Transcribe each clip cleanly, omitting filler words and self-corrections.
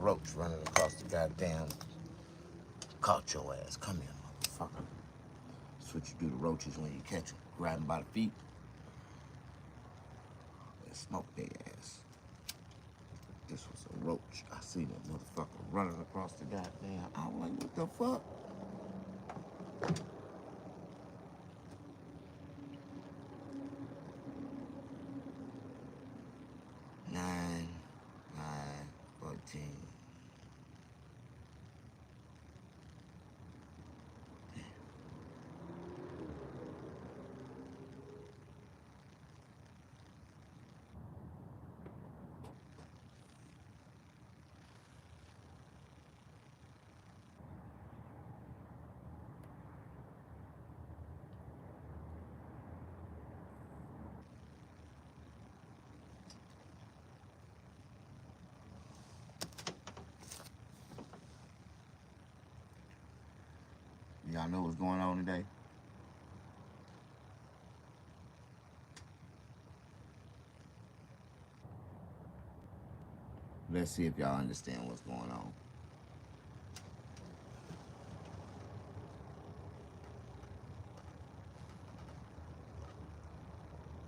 roach running across the goddamn. Caught your ass. Come here, motherfucker. That's what you do to roaches when you catch them. Grab them by the feet and smoke their ass. This was a roach. I seen that motherfucker running across the goddamn. I was like, what the fuck? Nine, 14. Y'all know what's going on today? Let's see if y'all understand what's going on.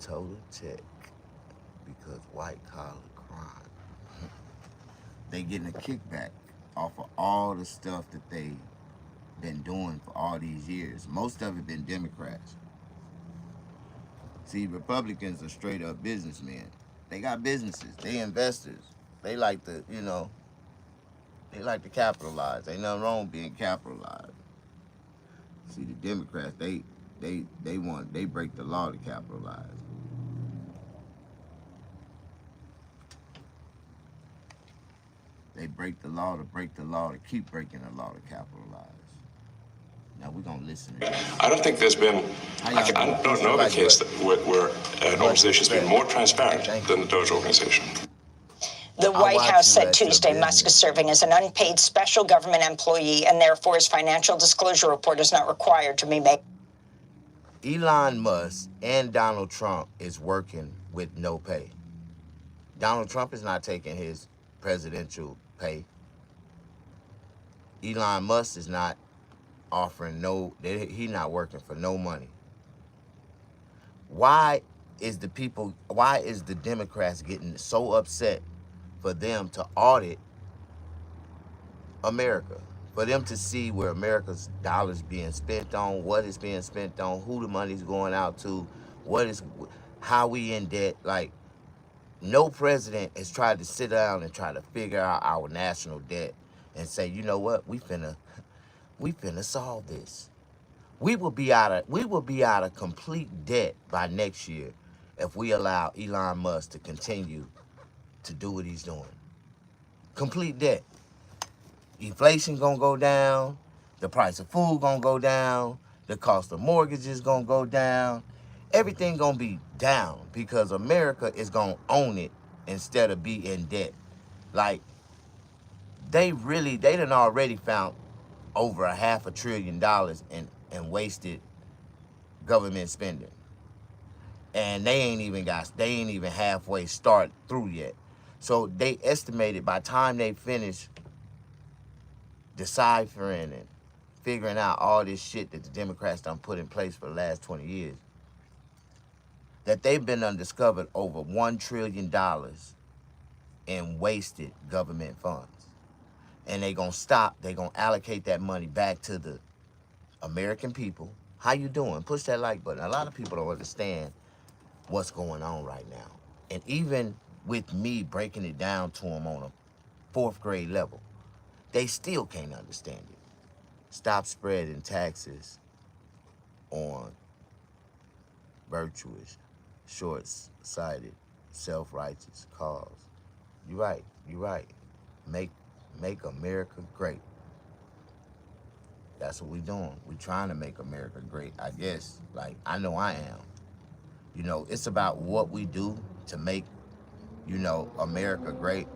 Total check because white collar crime. They getting a kickback off of all the stuff that they been doing for all these years. Most of it been Democrats. See, Republicans are straight up businessmen. They got businesses. They investors. They like to, they like to capitalize. Ain't nothing wrong with being capitalized. See, the Democrats, they break the law to capitalize. They break the law to keep breaking the law to capitalize. Now we're gonna listen to this. I don't think there's been, I don't know of a case where an organization's been more transparent than the Doge organization. The White House said Tuesday Musk is serving as an unpaid special government employee, and therefore his financial disclosure report is not required to be made. Elon Musk and Donald Trump is working with no pay. Donald Trump is not taking his presidential pay. Elon Musk is not offering he's not working for no money. Why is the Democrats getting so upset for them to audit America? For them to see where America's dollars being spent on, what is being spent on, who the money's going out to, how we in debt. Like, no president has tried to sit down and try to figure out our national debt and say, you know what, we finna solve this. We will be out of complete debt by next year if we allow Elon Musk to continue to do what he's doing. Complete debt. Inflation gonna go down, the price of food gonna go down, the cost of mortgages gonna go down, everything gonna be down because America is gonna own it instead of be in debt. Like, they done already found over $500 billion in wasted government spending. And they ain't even halfway start through yet. So they estimated by the time they finish deciphering and figuring out all this shit that the Democrats done put in place for the last 20 years, that they've been undiscovered over $1 trillion in wasted government funds. And they gonna allocate that money back to the American people. How you doing? Push that like button. A lot of people don't understand what's going on right now. And even with me breaking it down to them on a 4th grade level, they still can't understand it. Stop spreading taxes on virtuous, short-sighted, self-righteous cause. You're right. Make America great. That's what we're doing. We're trying to make America great, I guess. Like, I know I am. It's about what we do to make, America great.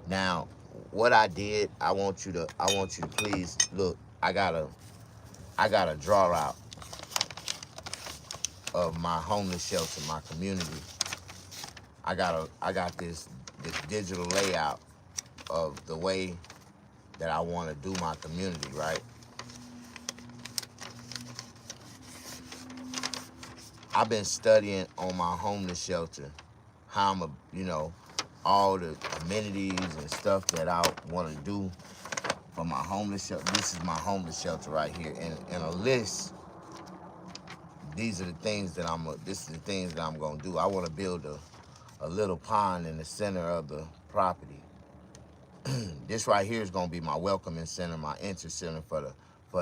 Now, what I did, I want you to please look. I got a draw out of my homeless shelter, my community. I got this digital layout of the way that I want to do my community, right? I've been studying on my homeless shelter, how I'm all the amenities and stuff that I want to do for my homeless shelter. This is my homeless shelter right here, and a list. These are the things that this is the things that I'm gonna do. I want to build a little pond in the center of the property. This right here is gonna be my welcoming center, my entry center for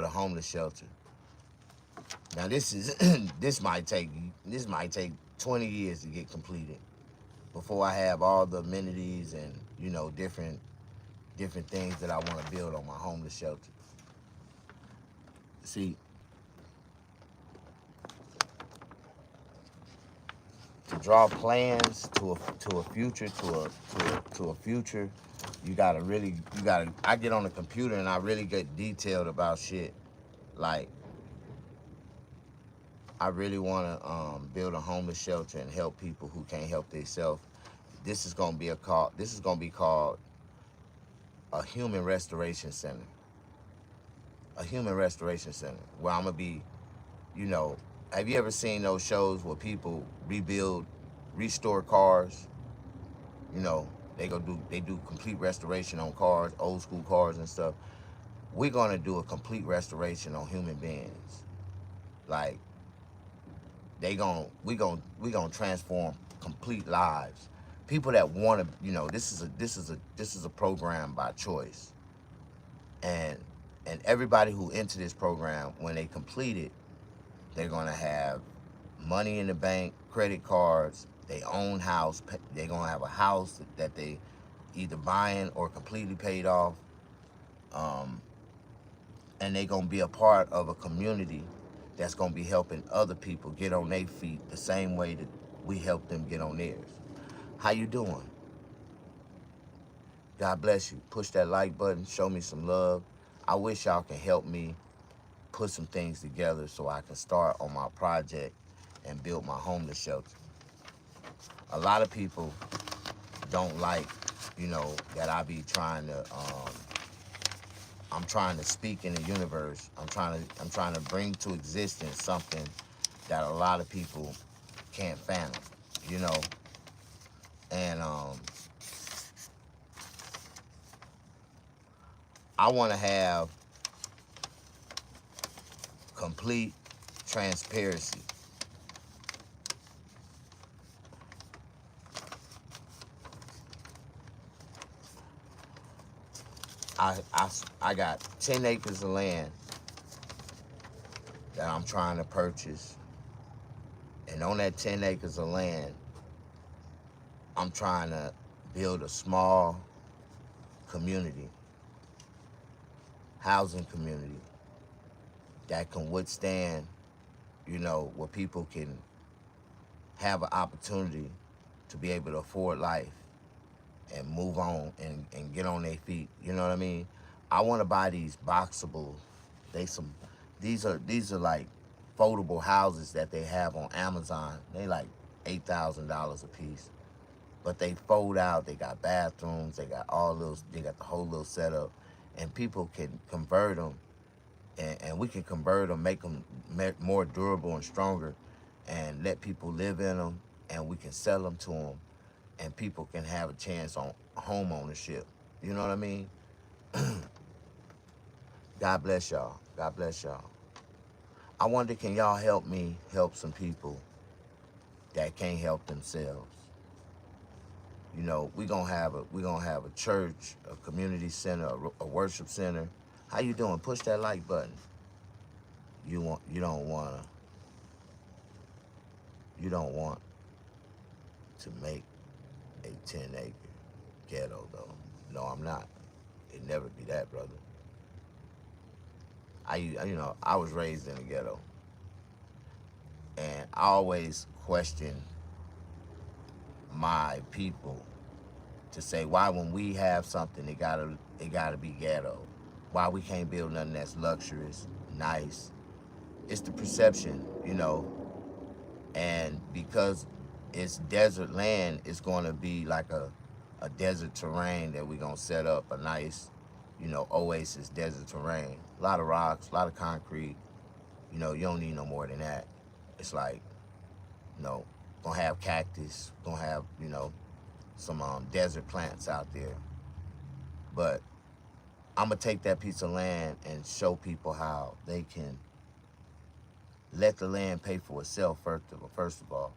the homeless shelter. Now this is this might take 20 years to get completed before I have all the amenities and different things that I want to build on my homeless shelter. See, to draw plans to a future, I get on the computer and I really get detailed about shit. Like, I really want to build a homeless shelter and help people who can't help themselves. This is gonna be called a human restoration center. A human restoration center where I'm gonna be, have you ever seen those shows where people restore cars? They do complete restoration on cars, old school cars and stuff. We're gonna do a complete restoration on human beings. Like, we gonna transform complete lives. People that want to, this is a program by choice, and everybody who enter this program, when they complete it, they're gonna have money in the bank, credit cards, they own house. They're gonna have a house that they either buying or completely paid off, and they're gonna be a part of a community that's gonna be helping other people get on their feet the same way that we help them get on theirs. How you doing? God bless you. Push that like button, show me some love. I wish y'all can help me put some things together so I can start on my project and build my homeless shelter. A lot of people don't like, that I be trying to, I'm trying to speak in the universe. I'm trying to bring to existence something that a lot of people can't fathom, and I want to have complete transparency. I got 10 acres of land that I'm trying to purchase. And on that 10 acres of land, I'm trying to build a small community, housing community that can withstand, where people can have an opportunity to be able to afford life and move on and get on their feet. You know what I mean? I want to buy these boxable. These are like foldable houses that they have on Amazon. They like $8,000 a piece, but they fold out. They got bathrooms. They got they got the whole little setup, and people can convert them, and we can convert them, make them more durable and stronger, and let people live in them, and we can sell them to them. And people can have a chance on home ownership. You know what I mean? God bless y'all. God bless y'all. I wonder, can y'all help me help some people that can't help themselves? We're gonna have a church, a community center, a worship center. How you doing? Push that like button. You don't want to make a 10-acre ghetto, though. No, I'm not. It'd never be that, brother. I was raised in a ghetto, and I always question my people to say, why when we have something, it gotta be ghetto? Why we can't build nothing that's luxurious, nice? It's the perception, and because it's desert land, it's going to be like a desert terrain that we're gonna set up a nice, oasis desert terrain. A lot of rocks, a lot of concrete. You don't need no more than that. It's like, gonna have cactus, gonna have, some desert plants out there. But I'm gonna take that piece of land and show people how they can let the land pay for itself first of all,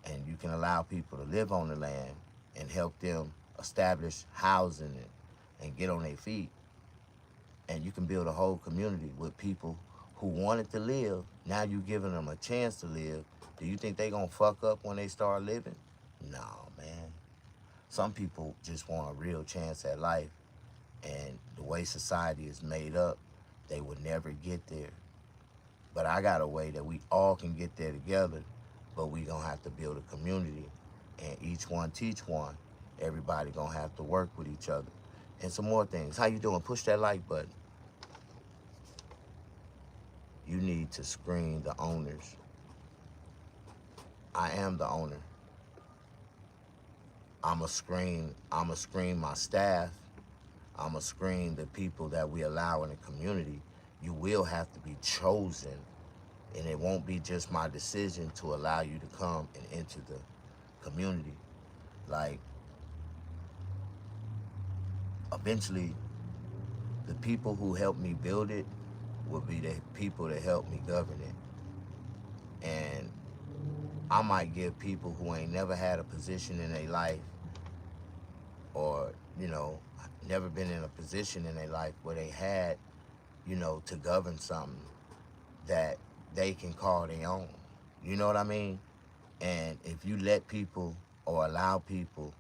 and you can allow people to live on the land and help them establish housing and get on their feet, and you can build a whole community with people who wanted to live. Now you giving them a chance to live. Do you think they gonna fuck up when they start living? No, man. Some people just want a real chance at life, and the way society is made up, they would never get there. But I got a way that we all can get there together, but we gonna have to build a community, and each one teach one. Everybody gonna have to work with each other. And some more things. How you doing? Push that like button. You need to screen the owners. I am the owner. I'ma screen my staff. I'ma screen the people that we allow in the community. You will have to be chosen, and it won't be just my decision to allow you to come and enter the community. Like, eventually, the people who helped me build it will be the people that help me govern it. And I might give people who ain't never had a position in their life, or, never been in a position in their life where they had, to govern something that they can call their own. You know what I mean? And if you let people or allow people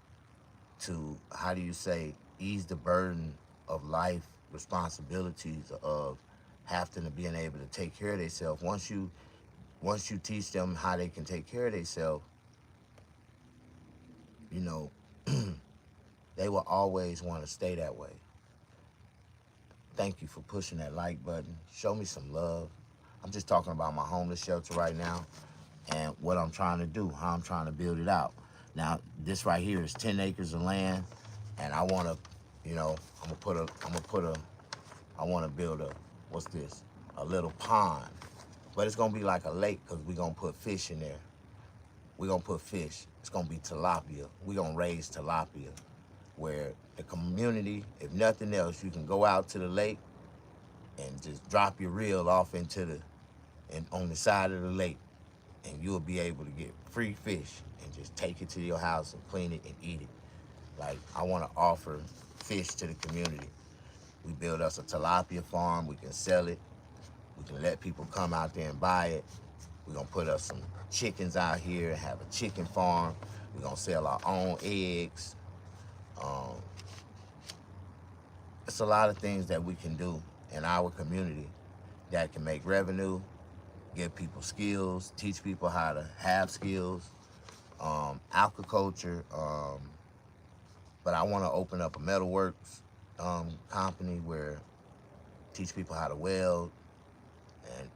to, how do you say, ease the burden of life responsibilities of having to being able to take care of themselves, once you teach them how they can take care of themselves, they will always want to stay that way. Thank you for pushing that like button. Show me some love. I'm just talking about my homeless shelter right now and what I'm trying to do, how I'm trying to build it out. Now, this right here is 10 acres of land, and I want to, I want to build what's this? A little pond. But it's going to be like a lake, because we're going to put fish in there. We're going to put fish. It's going to be tilapia. We're going to raise tilapia, where the community, if nothing else, you can go out to the lake and just drop your reel off on the side of the lake, and you'll be able to get free fish and just take it to your house and clean it and eat it. Like, I want to offer fish to the community. We build us a tilapia farm. We can sell it. We can let people come out there and buy it. We're going to put us some chickens out here and have a chicken farm. We're going to sell our own eggs. It's a lot of things that we can do in our community that can make revenue, give people skills, teach people how to have skills, aquaculture. But I want to open up a metalworks company where teach people how to weld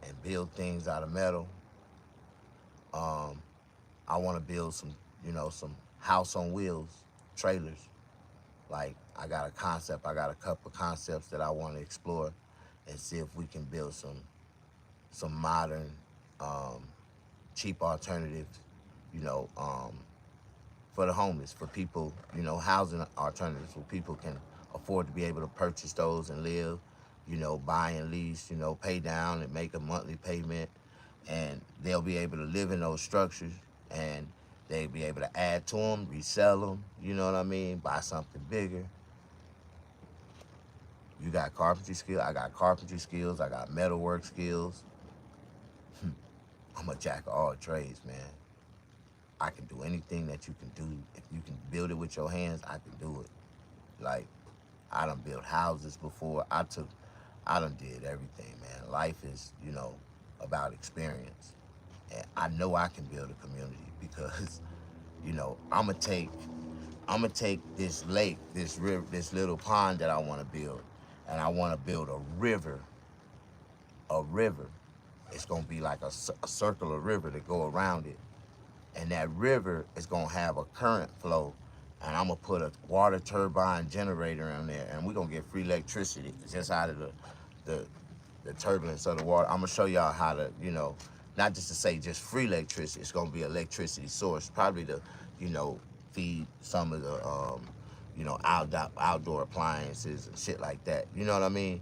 and build things out of metal. I want to build some house on wheels, trailers. Like, I got a concept, I got a couple concepts that I want to explore and see if we can build some modern, cheap alternatives, for the homeless, for people, housing alternatives where people can afford to be able to purchase those and live, buy and lease, pay down and make a monthly payment, and they'll be able to live in those structures, and they'll be able to add to them, resell them, you know what I mean, buy something bigger. You got carpentry skills, I got carpentry skills, I got metalwork skills. I'm a jack of all trades, man. I can do anything that you can do. If you can build it with your hands, I can do it. Like, I done built houses before. I done did everything, man. Life is, about experience. And I know I can build a community because, I'm gonna take this lake, this river, this little pond that I want to build, and I want to build a river. It's gonna be like a circular river to go around it. And that river is gonna have a current flow and I'm gonna put a water turbine generator in there, and we're gonna get free electricity just out of the the turbulence of the water. I'm gonna show y'all how to, you know, not just to say just free electricity. It's gonna be electricity source, probably to, you know, feed some of the, you know, outdoor appliances and shit like that. You know what I mean?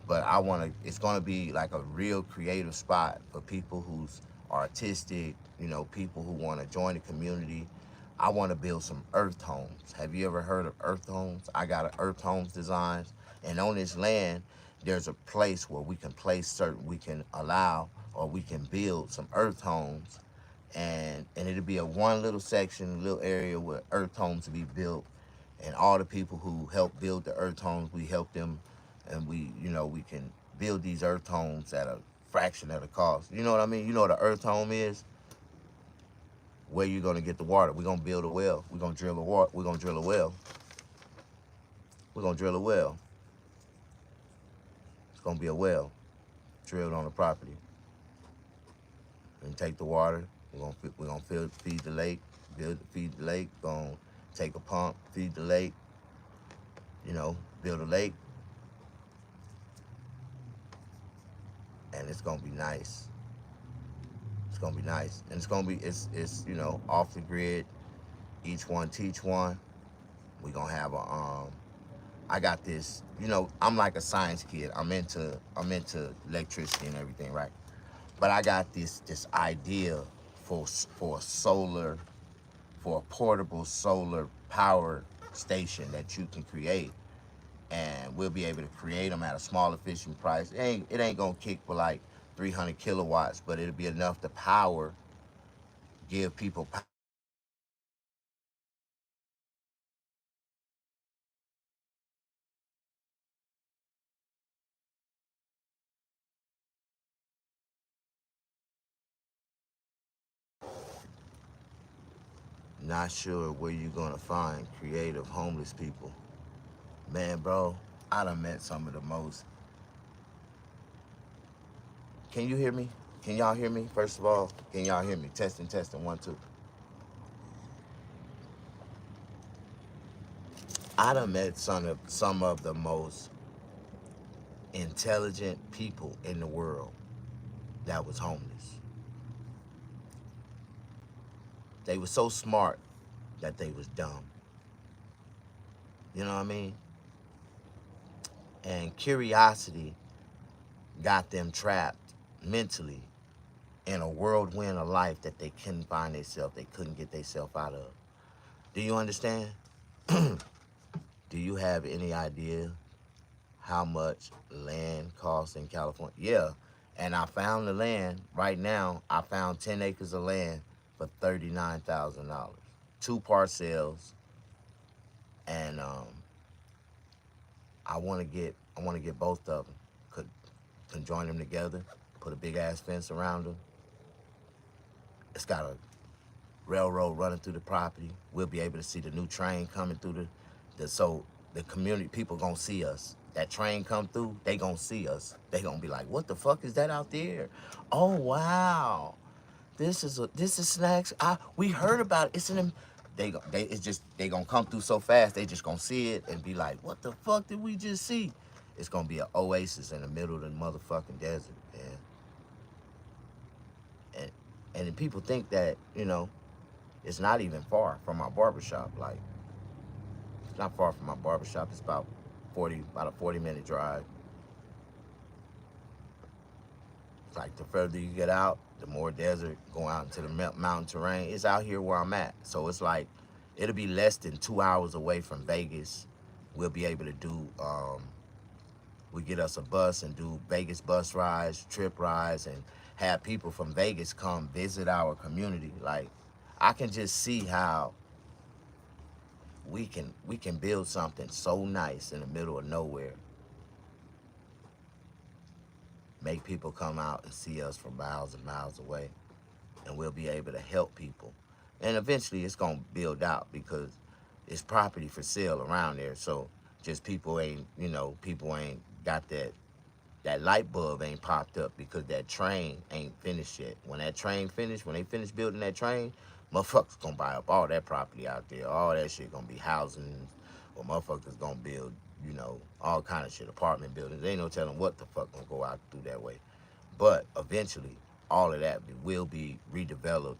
But I wanna. It's gonna be like a real creative spot for people who's artistic. You know, people who want to join the community. I want to build some earth homes. Have you ever heard of earth homes? I got an earth homes designs, and on this land, there's a place where we can place certain, we can allow, or we can build some earth homes, and it'll be a one little section, little area where earth homes will be built, and all the people who help build the earth homes, we help them, and we, you know, we can build these earth homes at a fraction of the cost. You know what I mean? You know what an earth home is? Where you're gonna get the water. We're gonna build a well. We're gonna drill a water. We're gonna drill a well. We're gonna drill a well. It's gonna be a well drilled on the property. And take the water. We're gonna feed the lake. Feed the lake. Gonna take a pump, feed the lake. You know, build a lake, and it's gonna be nice. It's gonna be nice, and it's gonna be it's you know, off the grid. Each one teach one. We're gonna have a I got this, you know, I'm like a science kid. I'm into electricity and everything, right? But I got this idea for a portable solar power station that you can create, and we'll be able to create them at a small efficient price. It ain't gonna kick for like 300 kilowatts, but it'll be enough to give people power. Not sure where you're gonna find creative homeless people. Man, bro, I done met some of the most. Can you hear me? Can y'all hear me? First of all, can y'all hear me? Testing, 1, 2. I done met some of the most intelligent people in the world that was homeless. They were so smart that they was dumb. You know what I mean? And curiosity got them trapped mentally in a whirlwind of life that they couldn't find themselves, they couldn't get themselves out of. Do you understand? Do you have any idea how much land costs in California? Yeah, and I found the land right now. I found 10 acres of land for $39,000, 2 parcels, and I want to get both of them. Could join them together, put a big ass fence around them. It's got a railroad running through the property. We'll be able to see the new train coming through so the community people gonna see us. That train come through, they gonna see us. They gonna be like, what the fuck is that out there? Oh wow, this is snacks. We heard about it. It's in them. They gonna come through so fast. They just gonna see it and be like, what the fuck did we just see? It's gonna be an oasis in the middle of the motherfucking desert, man. And then people think that, you know, it's not even far from my barbershop. Like, it's not far from my barbershop. It's about a 40-minute drive. It's like the further you get out, the more desert, going out into the mountain terrain. It's out here where I'm at. So it's like, it'll be less than 2 hours away from Vegas. We'll be able to do, we get us a bus and do Vegas bus rides, trip rides, and have people from Vegas come visit our community. Like, I can just see how we can build something so nice in the middle of nowhere. Make people come out and see us from miles and miles away, and we'll be able to help people. And eventually it's gonna build out because it's property for sale around there. So just people ain't got that light bulb ain't popped up because that train ain't finished yet. When that train finished, when they finish building that train, Motherfuckers gonna buy up all that property out there. All that shit gonna be housing, or motherfuckers gonna build, all kind of shit, apartment buildings. Ain't no telling what the fuck gonna go out through that way. But eventually, all of that will be redeveloped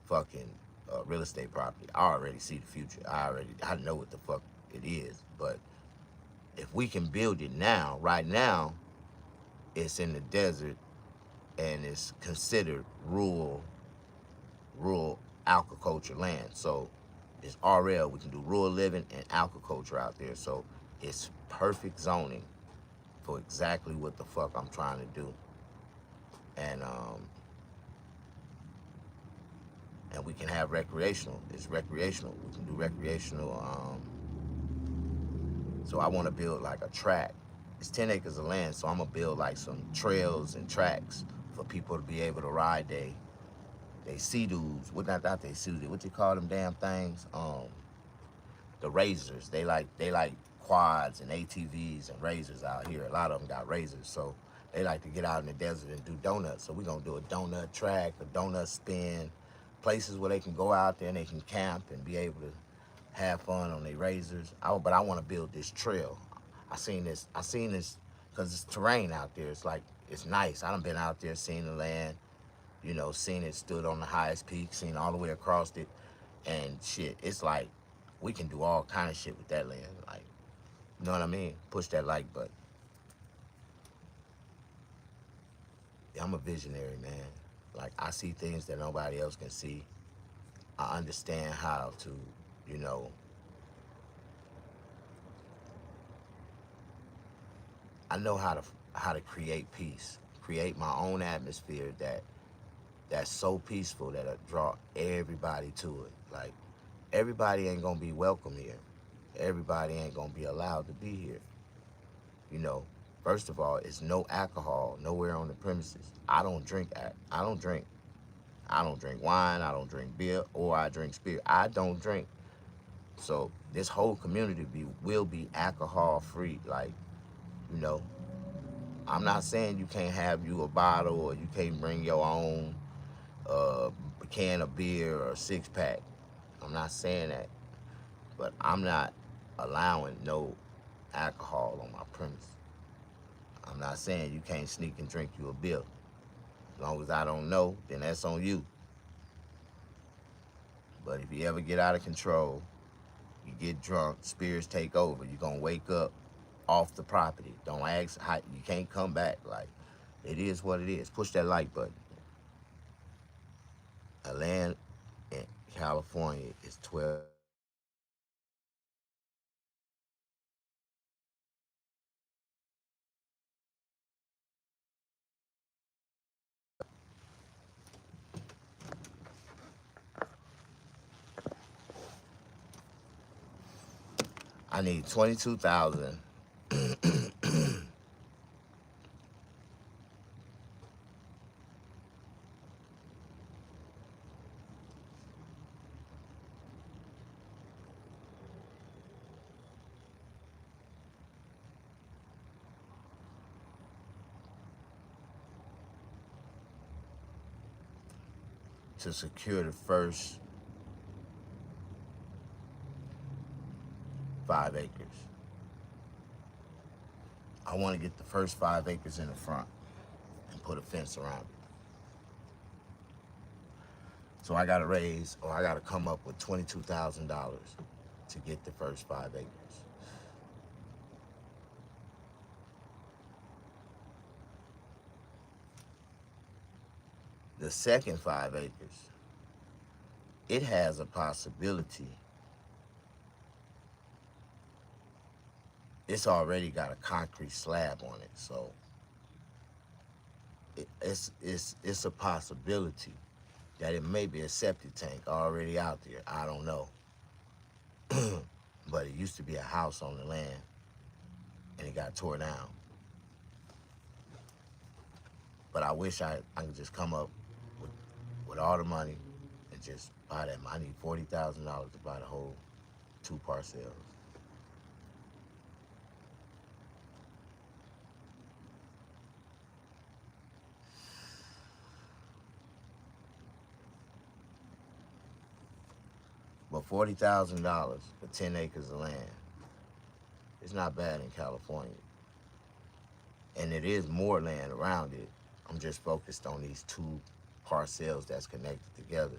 fucking real estate property. I already see the future. I know what the fuck it is. But if we can build it now, right now, it's in the desert and it's considered rural agriculture land. So it's RL. We can do rural living and agriculture out there. So it's perfect zoning for exactly what the fuck I'm trying to do. And we can have recreational. It's recreational. We can do recreational. So I want to build like a track. It's 10 acres of land, so I'm gonna build like some trails and tracks for people to be able to ride they Sea-Doos. Not they Sea-Doos. What you call them damn things? The razors. They like quads and ATVs and razors out here. A lot of them got razors, so they like to get out in the desert and do donuts. So we're gonna do a donut track, a donut spin, places where they can go out there and they can camp and be able to have fun on their razors. But I want to build this trail. I seen this because it's terrain out there. It's nice. I done been out there, seen the land, seen it stood on the highest peak, seen all the way across it, and shit. It's like we can do all kind of shit with that land. Like, you know what I mean? Push that like button. Yeah, I'm a visionary, man. Like, I see things that nobody else can see. I understand how to, I know how to create peace, create my own atmosphere that's so peaceful that'll draw everybody to it. Like, everybody ain't gonna be welcome here. Everybody ain't gonna be allowed to be here. First of all, it's no alcohol nowhere on the premises. I don't drink. I don't drink. I don't drink wine. I don't drink beer, or I drink spirit. I don't drink. So this whole community will be alcohol free. Like, you know, I'm not saying you can't have you a bottle or you can't bring your own can of beer or 6-pack. I'm not saying that, but I'm not allowing no alcohol on my premise. I'm not saying you can't sneak and drink you a beer. As long as I don't know, then that's on you. But if you ever get out of control, you get drunk, spirits take over, you're gonna wake up off the property. Don't ask how, you can't come back. Like, it is what it is. Push that like button. A land in California is 12. I need 22,000. To secure the first 5 acres. I want to get the first 5 acres in the front and put a fence around it. So I got to come up with $22,000 to get the first 5 acres. The second 5 acres, it has a possibility. It's already got a concrete slab on it, so it's a possibility that it may be a septic tank already out there. I don't know. But it used to be a house on the land, and it got tore down. But I wish I could just come up with all the money and just buy that. I need $40,000 to buy the whole 2 parcels. But $40,000 for 10 acres of land, it's not bad in California. And it is more land around it. I'm just focused on these two parcels that's connected together.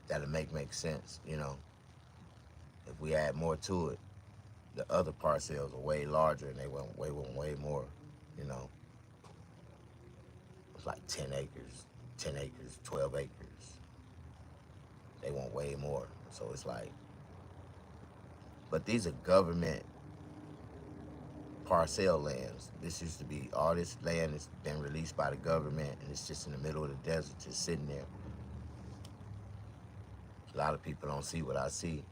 That'll make sense, you know. If we add more to it, the other parcels are way larger and they want way more, you know. It's like 10 acres, 12 acres. They want way more. So it's like, but these are government parcel lands. This used to be, all this land has been released by the government and it's just in the middle of the desert, just sitting there. A lot of people don't see what I see.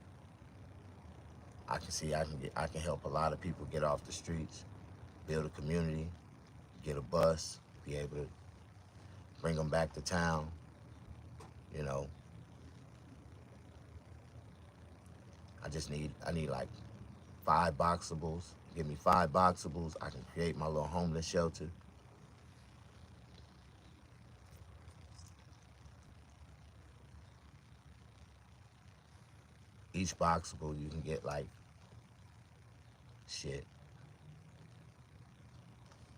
I can see I can help a lot of people get off the streets, build a community, get a bus, be able to bring them back to town, you know. I need like 5 boxables. Give me 5 boxables, I can create my little homeless shelter. Each boxable you can get like, shit,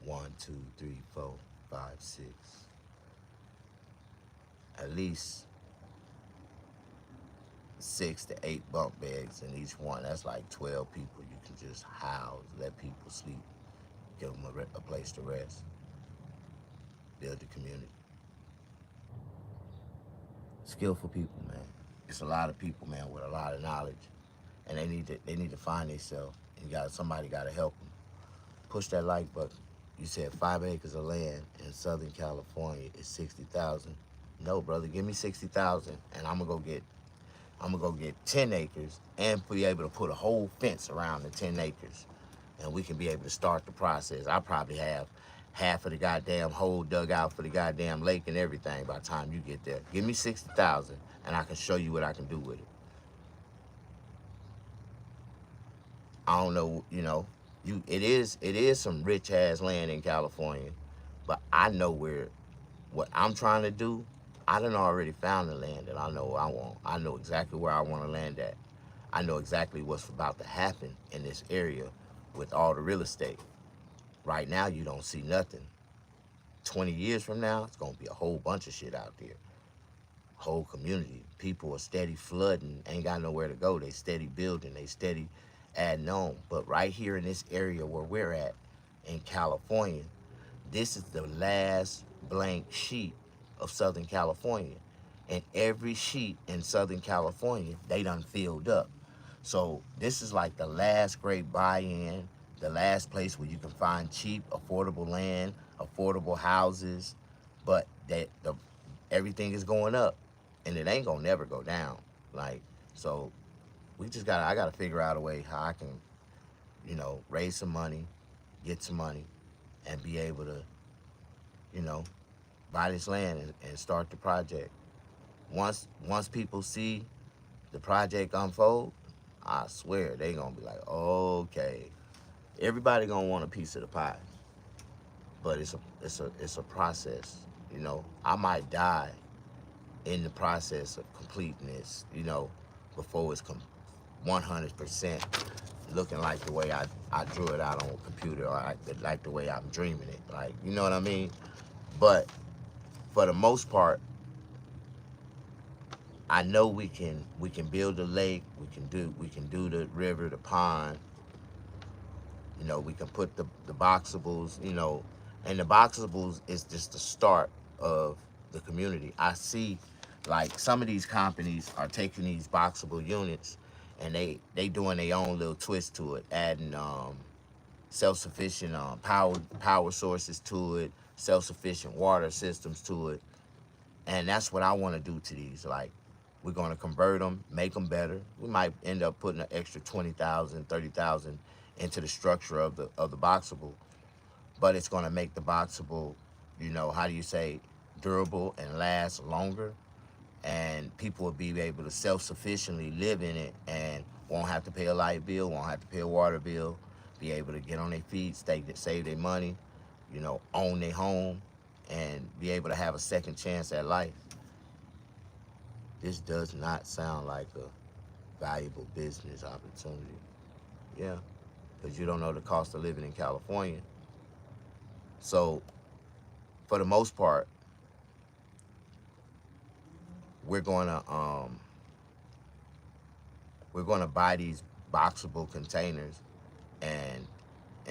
1, 2, 3, 4, 5, 6. At least 6 to 8 bunk beds in each one. That's like 12 people you can just house, let people sleep, give them a place to rest, build a community. Skillful people, man. It's a lot of people, man, with a lot of knowledge, and they need to find themselves, and somebody got to help them. Push that like button. You said 5 acres of land in Southern California is 60,000. No, brother, give me 60,000, and I'm gonna go get 10 acres and be able to put a whole fence around the 10 acres, and we can be able to start the process. I probably have half of the goddamn hole dug out for the goddamn lake and everything by the time you get there. Give me 60,000, and I can show you what I can do with it. I don't know, you know, it is some rich ass land in California, but I know what I'm trying to do. I done already found the land that I know I want. I know exactly where I want to land at. I know exactly what's about to happen in this area with all the real estate. Right now, you don't see nothing. 20 years from now, it's gonna be a whole bunch of shit out there. Whole community. People are steady flooding, ain't got nowhere to go. They steady building, they steady adding on. But right here in this area where we're at, in California, this is the last blank sheet of Southern California. And every sheet in Southern California, they done filled up. So this is like the last great buy-in, the last place where you can find cheap, affordable land, affordable houses, but everything is going up, and it ain't gonna never go down. Like, so I gotta figure out a way how I can, you know, raise some money, get some money, and be able to, you know, buy this land and start the project. Once people see the project unfold, I swear they gonna be like, okay, everybody gonna want a piece of the pie. But it's a process, you know. I might die in the process of completing this, you know, before it's 100% looking like the way I drew it out on a computer, or like the way I'm dreaming it, like, you know what I mean? But for the most part, I know we can build a lake, we can do the river, the pond, you know, we can put the boxables, you know, and the boxables is just the start of the community. I see, like, some of these companies are taking these boxable units and they doing their own little twist to it, adding self-sufficient power sources to it, self-sufficient water systems to it. And that's what I want to do to these. Like, we're going to convert them, make them better. We might end up putting an extra 20,000, 30,000 into the structure of the boxable, but it's going to make the boxable, you know, how do you say, durable and last longer, and people will be able to self-sufficiently live in it and won't have to pay a light bill, won't have to pay a water bill, be able to get on their feet, save their money, you know, own their home, and be able to have a second chance at life. This does not sound like valuable business opportunity. Yeah, because you don't know the cost of living in California. So for the most part, we're gonna buy these boxable containers and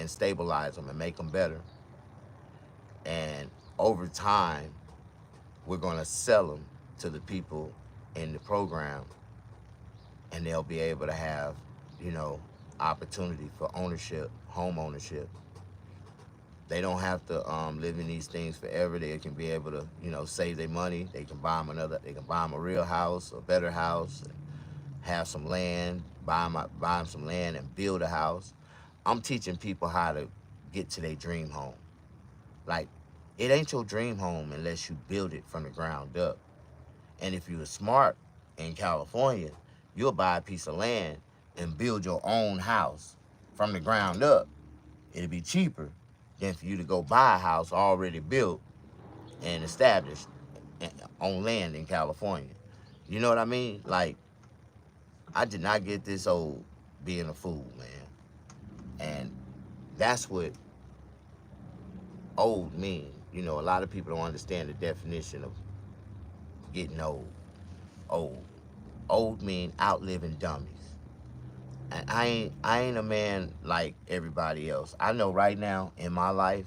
stabilize them and make them better. And over time, we're gonna sell them to the people in the program, and they'll be able to have, you know, opportunity for ownership, home ownership. They don't have to live in these things forever. They can be able to, you know, save their money. They can buy them They can buy them a real house, a better house, have some land, buy them some land and build a house. I'm teaching people how to get to their dream home. Like, it ain't your dream home unless you build it from the ground up. And if you're smart in California, you'll buy a piece of land and build your own house from the ground up. It'll be cheaper than for you to go buy a house already built and established on land in California. You know what I mean? Like, I did not get this old being a fool, man. And that's what old mean. You know, a lot of people don't understand the definition of getting old. Old mean outliving dummies. And I ain't a man like everybody else. I know right now in my life,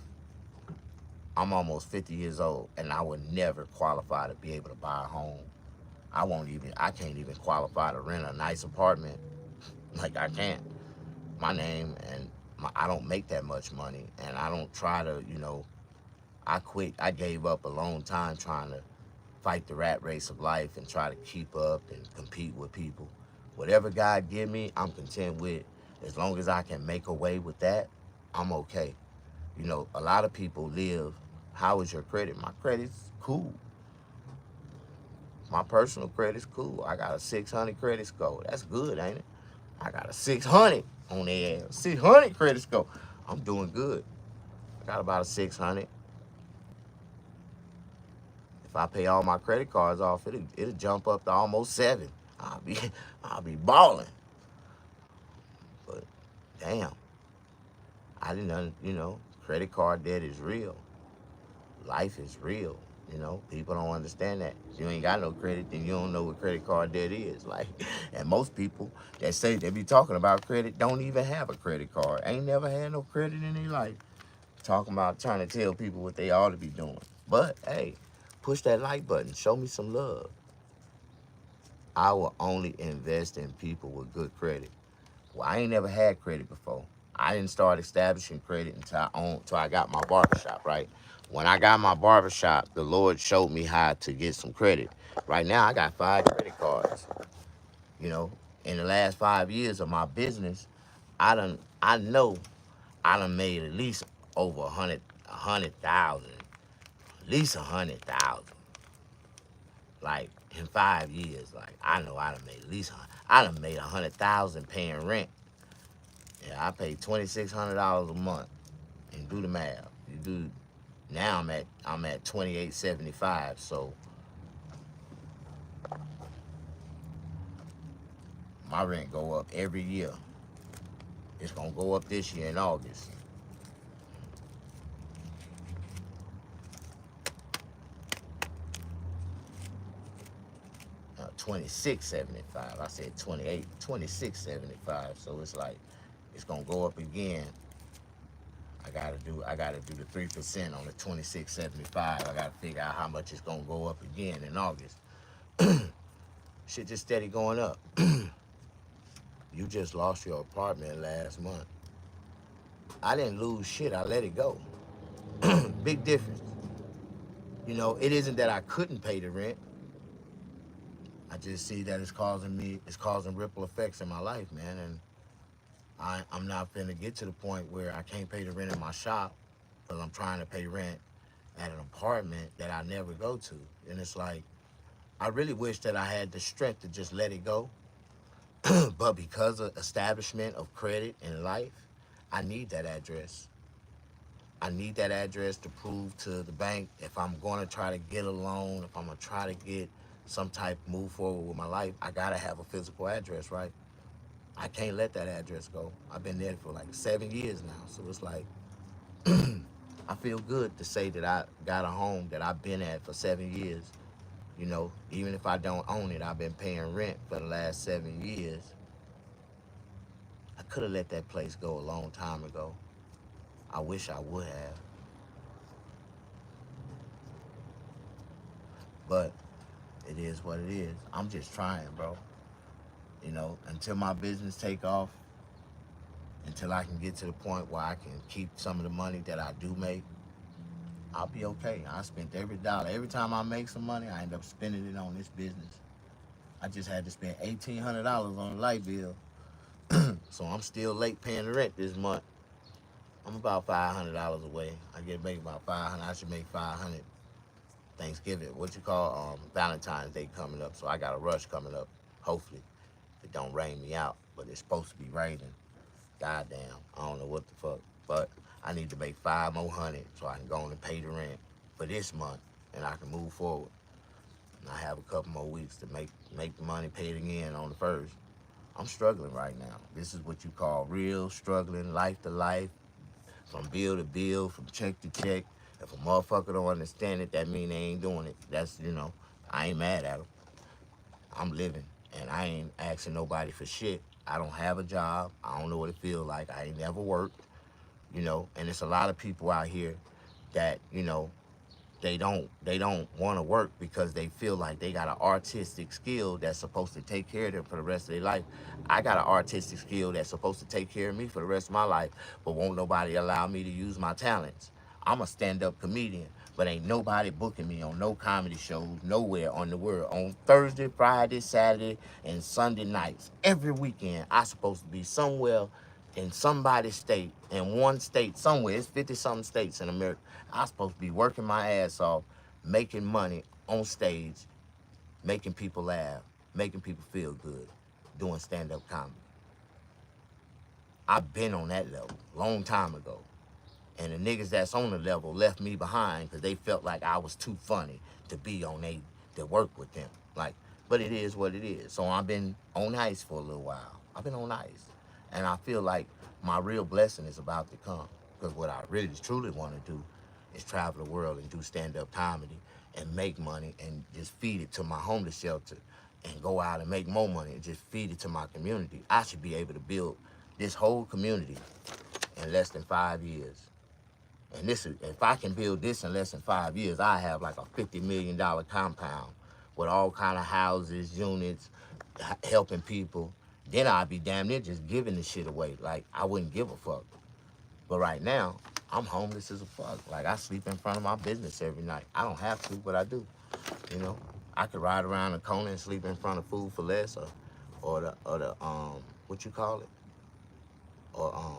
I'm almost 50 years old, and I would never qualify to be able to buy a home. I can't even qualify to rent a nice apartment. Like, I can't. My name and I don't make that much money, and I don't try to, you know, I quit. I gave up a long time trying to fight the rat race of life and try to keep up and compete with people. Whatever God give me, I'm content with. As long as I can make a way with that, I'm okay. You know, a lot of people live, how is your credit? My credit's cool. My personal credit's cool. I got a 600 credit score. That's good, ain't it? I got a 600 on the ass. 600 credit score. I'm doing good. I got about a 600. If I pay all my credit cards off, it'll jump up to almost 7. I'll be balling. But damn, I didn't, you know, credit card debt is real. Life is real. You know, people don't understand that. If you ain't got no credit, then you don't know what credit card debt is. Like, and most people that say they be talking about credit don't even have a credit card. Ain't never had no credit in their life. Talking about trying to tell people what they ought to be doing. But hey, push that like button. Show me some love. I will only invest in people with good credit. Well, I ain't never had credit before. I didn't start establishing credit until I got my barbershop, right? When I got my barbershop, the Lord showed me how to get some credit. Right now, I got 5 credit cards. You know, in the last 5 years of my business, I know I done made at least over 100,000, at least 100,000. Like, in 5 years, like, I know I done made at least, I done made 100,000 paying rent. Yeah, I pay $2,600 a month, and do the math. You do. Now I'm at $2,875. So my rent go up every year. It's gonna go up this year in August. $2,675. I said 28, $2,675. So it's like it's gonna go up again. I gotta do the 3% on the $2,675. I gotta figure out how much it's gonna go up again in August. Shit just steady going up. You just lost your apartment last month. I didn't lose shit. I let it go. Big difference. You know, it isn't that I couldn't pay the rent. I just see that it's causing ripple effects in my life, man. And I'm not finna get to the point where I can't pay the rent in my shop because I'm trying to pay rent at an apartment that I never go to. And it's like, I really wish that I had the strength to just let it go. But because of establishment of credit in life, I need that address. I need that address to prove to the bank if I'm going to try to get a loan, if I'm going to try to get some type move forward with my life, I gotta have a physical address, right? I can't let that address go. I've been there for like 7 years now. So it's like, I feel good to say that I got a home that I've been at for 7 years. You know, even if I don't own it, I've been paying rent for the last 7 years. I could have let that place go a long time ago. I wish I would have. But it is what it is. I'm just trying, bro. You know, until my business take off, until I can get to the point where I can keep some of the money that I do make, I'll be okay. I spent every dollar. Every time I make some money, I end up spending it on this business. I just had to spend $1,800 on a light bill. So I'm still late paying the rent this month. I'm about $500 away. I get make about 500. I should make 500 Thanksgiving. What you call Valentine's Day coming up. So I got a rush coming up. Hopefully, it don't rain me out, but it's supposed to be raining. Goddamn, I don't know what the fuck, but I need to make 500 more so I can go on and pay the rent for this month, and I can move forward. And I have a couple more weeks to make the money, pay it again on the first. I'm struggling right now. This is what you call real struggling, life to life, from bill to bill, from check to check. If a motherfucker don't understand it, that mean they ain't doing it. That's, you know, I ain't mad at them. I'm living, and I ain't asking nobody for shit. I don't have a job. I don't know what it feels like. I ain't never worked, you know. And it's a lot of people out here that, you know, they don't want to work because they feel like they got an artistic skill that's supposed to take care of them for the rest of their life. I got an artistic skill that's supposed to take care of me for the rest of my life, but won't nobody allow me to use my talents. I'm a stand-up comedian, but ain't nobody booking me on no comedy shows nowhere on the world. On Thursday, Friday, Saturday, and Sunday nights, every weekend, I supposed to be somewhere in somebody's state, in one state somewhere. It's 50-something states in America. I'm supposed to be working my ass off, making money on stage, making people laugh, making people feel good, doing stand-up comedy. I've been on that level a long time ago. And the niggas that's on the level left me behind because they felt like I was too funny to be on to work with them. Like, but it is what it is. So I've been on ice for a little while. I've been on ice. And I feel like my real blessing is about to come. Because what I really truly want to do is travel the world and do stand-up comedy and make money and just feed it to my homeless shelter and go out and make more money and just feed it to my community. I should be able to build this whole community in less than 5 years. And this is, if I can build this in less than 5 years, I have like a $50 million compound with all kind of houses, units, helping people. Then I'd be damn near just giving the shit away. Like, I wouldn't give a fuck. But right now, I'm homeless as a fuck. Like, I sleep in front of my business every night. I don't have to, but I do. You know, I could ride around the corner and sleep in front of Food for Less or the what you call it? Or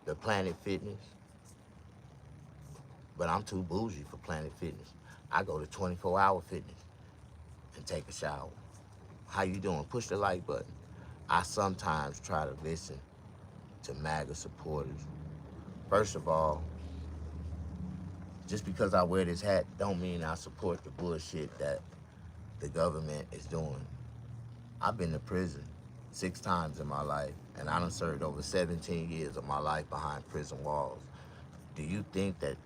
the Planet Fitness. But I'm too bougie for Planet Fitness. I go to 24-hour fitness and take a shower. How you doing? Push the like button. I sometimes try to listen to MAGA supporters. First of all, just because I wear this hat don't mean I support the bullshit that the government is doing. I've been to prison 6 times in my life, and I done served over 17 years of my life behind prison walls. Do you think that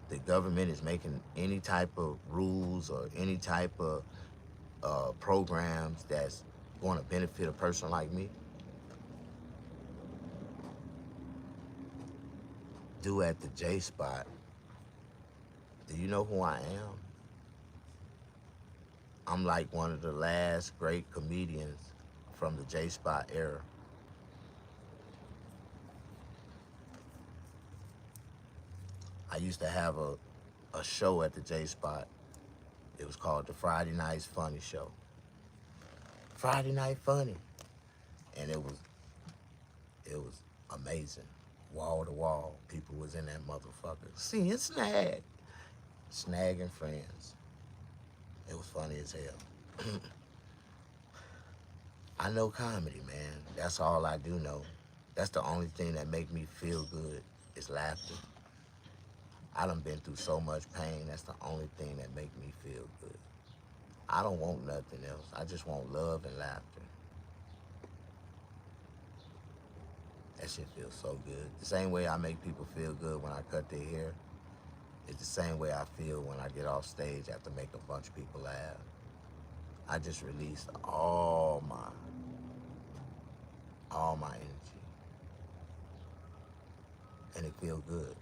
the government is making any type of rules or any type of programs that's going to benefit a person like me? Do at the J Spot. Do you know who I am? I'm like one of the last great comedians from the J Spot era. I used to have a show at the J Spot. It was called the Friday Night Funny Show. Friday Night Funny. And it was amazing. Wall to wall. People was in that motherfucker. Seeing Snag. Snag and friends. It was funny as hell. I know comedy, man. That's all I do know. That's the only thing that make me feel good is laughter. I done been through so much pain. That's the only thing that make me feel good. I don't want nothing else. I just want love and laughter. That shit feels so good. The same way I make people feel good when I cut their hair, it's the same way I feel when I get off stage after making a bunch of people laugh. I just released all my energy. And it feels good.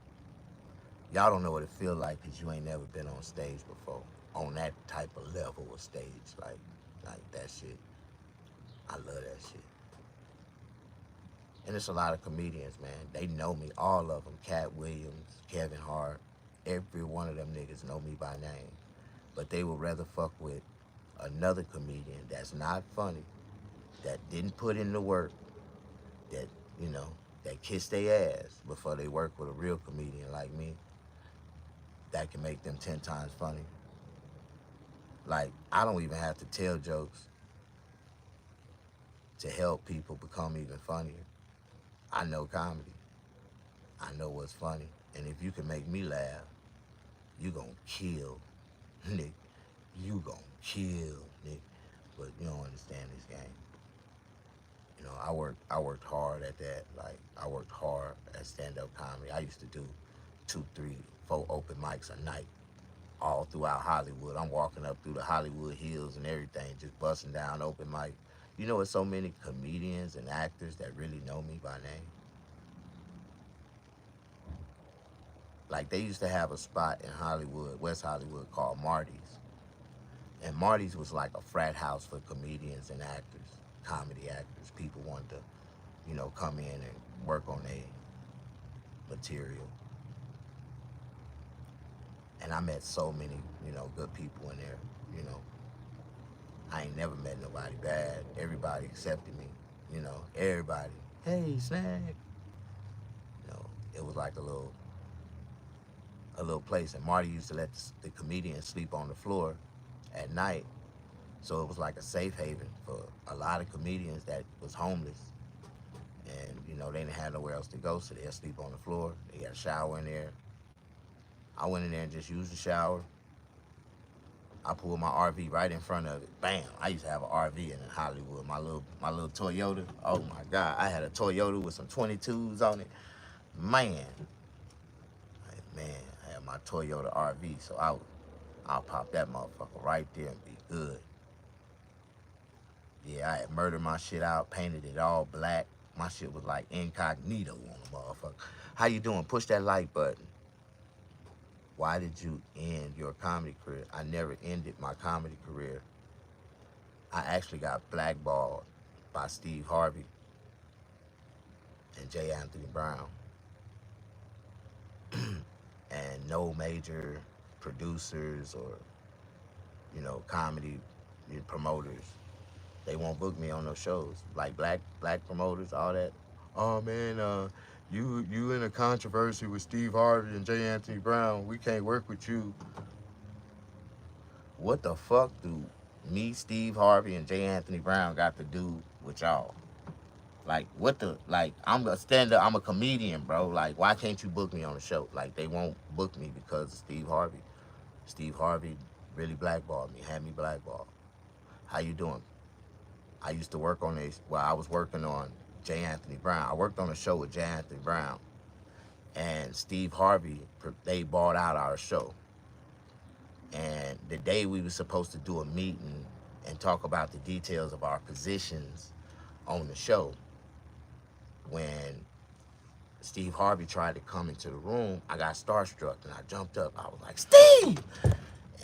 Y'all don't know what it feels like because you ain't never been on stage before. On that type of level of stage. Like that shit. I love that shit. And it's a lot of comedians, man. They know me, all of them. Cat Williams, Kevin Hart. Every one of them niggas know me by name. But they would rather fuck with another comedian that's not funny, that didn't put in the work, that, you know, that kiss their ass before they work with a real comedian like me that can make them 10 times funny. Like, I don't even have to tell jokes to help people become even funnier. I know comedy. I know what's funny. And if you can make me laugh, you gonna kill, Nick. You gonna kill, Nick. But you don't understand this game. You know, I worked hard at that. Like, I worked hard at stand-up comedy. I used to do 2, 3, 4 open mics a night all throughout Hollywood. I'm walking up through the Hollywood Hills and everything, just busting down open mic. You know, there's so many comedians and actors that really know me by name. Like, they used to have a spot in Hollywood, West Hollywood, called Marty's. And Marty's was like a frat house for comedians and actors, comedy actors. People wanted to, you know, come in and work on their material. And I met so many, you know, good people in there, you know. I ain't never met nobody bad. Everybody accepted me, you know, everybody. Hey, Snack. You know, it was like a little place. And Marty used to let the comedians sleep on the floor at night. So it was like a safe haven for a lot of comedians that was homeless. And, you know, they didn't have nowhere else to go, so they'd sleep on the floor. They got a shower in there. I went in there and just used the shower. I pulled my RV right in front of it. Bam! I used to have an RV in Hollywood. My little Toyota. Oh my God! I had a Toyota with some 22s on it. Man, I had my Toyota RV, so I'll pop that motherfucker right there and be good. Yeah, I had murdered my shit out, painted it all black. My shit was like incognito on the motherfucker. How you doing? Push that like button. Why did you end your comedy career? I never ended my comedy career. I actually got blackballed by Steve Harvey and J. Anthony Brown. And no major producers or, you know, comedy promoters, they won't book me on those shows. Like black promoters, all that. Oh man, you in a controversy with Steve Harvey and J. Anthony Brown. We can't work with you. What the fuck do me, Steve Harvey, and J. Anthony Brown got to do with y'all? Like, what the, like, I'm a stand-up, I'm a comedian, bro. Like, why can't you book me on the show? Like, they won't book me because of Steve Harvey. Steve Harvey really blackballed me, had me blackballed. How you doing? I used to work on I was working on J. Anthony Brown. I worked on a show with J. Anthony Brown. And Steve Harvey, they bought out our show. And the day we were supposed to do a meeting and talk about the details of our positions on the show, when Steve Harvey tried to come into the room, I got starstruck and I jumped up. I was like, Steve!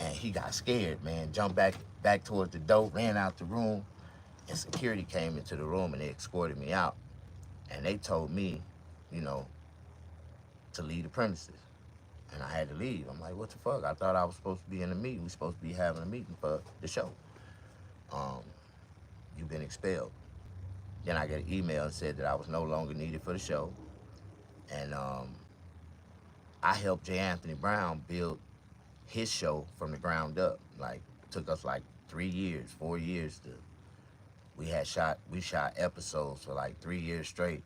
And he got scared, man. Jumped back towards the door, ran out the room, and security came into the room and they escorted me out. And they told me, you know, to leave the premises. And I had to leave. I'm like, what the fuck? I thought I was supposed to be in a meeting. We're supposed to be having a meeting for the show. You've been expelled. Then I got an email and said that I was no longer needed for the show. And I helped J. Anthony Brown build his show from the ground up. Like, it took us like 3 years, 4 years to, we shot episodes for like 3 years straight.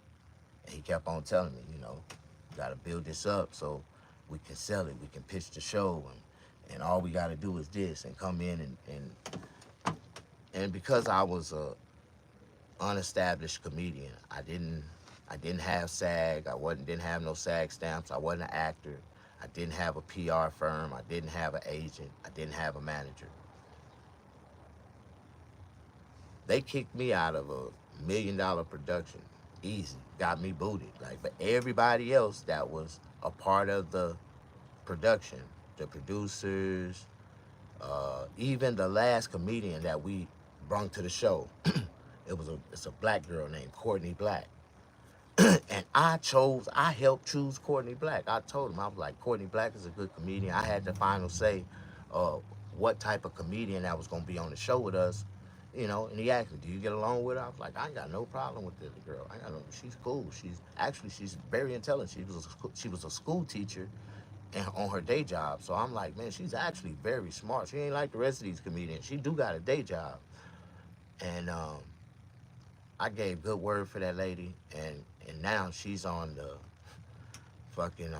And he kept on telling me, you know, you gotta build this up so we can sell it, we can pitch the show, and all we gotta do is this, and come in and And because I was a unestablished comedian, I didn't have SAG. Didn't have no SAG stamps. I wasn't an actor. I didn't have a PR firm. I didn't have an agent. I didn't have a manager. They kicked me out of a $1 million production. Easy. Got me booted. Like, but everybody else that was a part of the production, the producers, even the last comedian that we brought to the show, it's a black girl named Courtney Black. And I helped choose Courtney Black. I told him, I was like, Courtney Black is a good comedian. I had the final say what type of comedian that was going to be on the show with us, and he asked me, do you get along with her? I was like, I ain't got no problem with this girl. She's cool. She's very intelligent. She was a school teacher and on her day job. So I'm like, man, she's actually very smart. She ain't like the rest of these comedians. She do got a day job. And I gave good word for that lady, and now she's on the fucking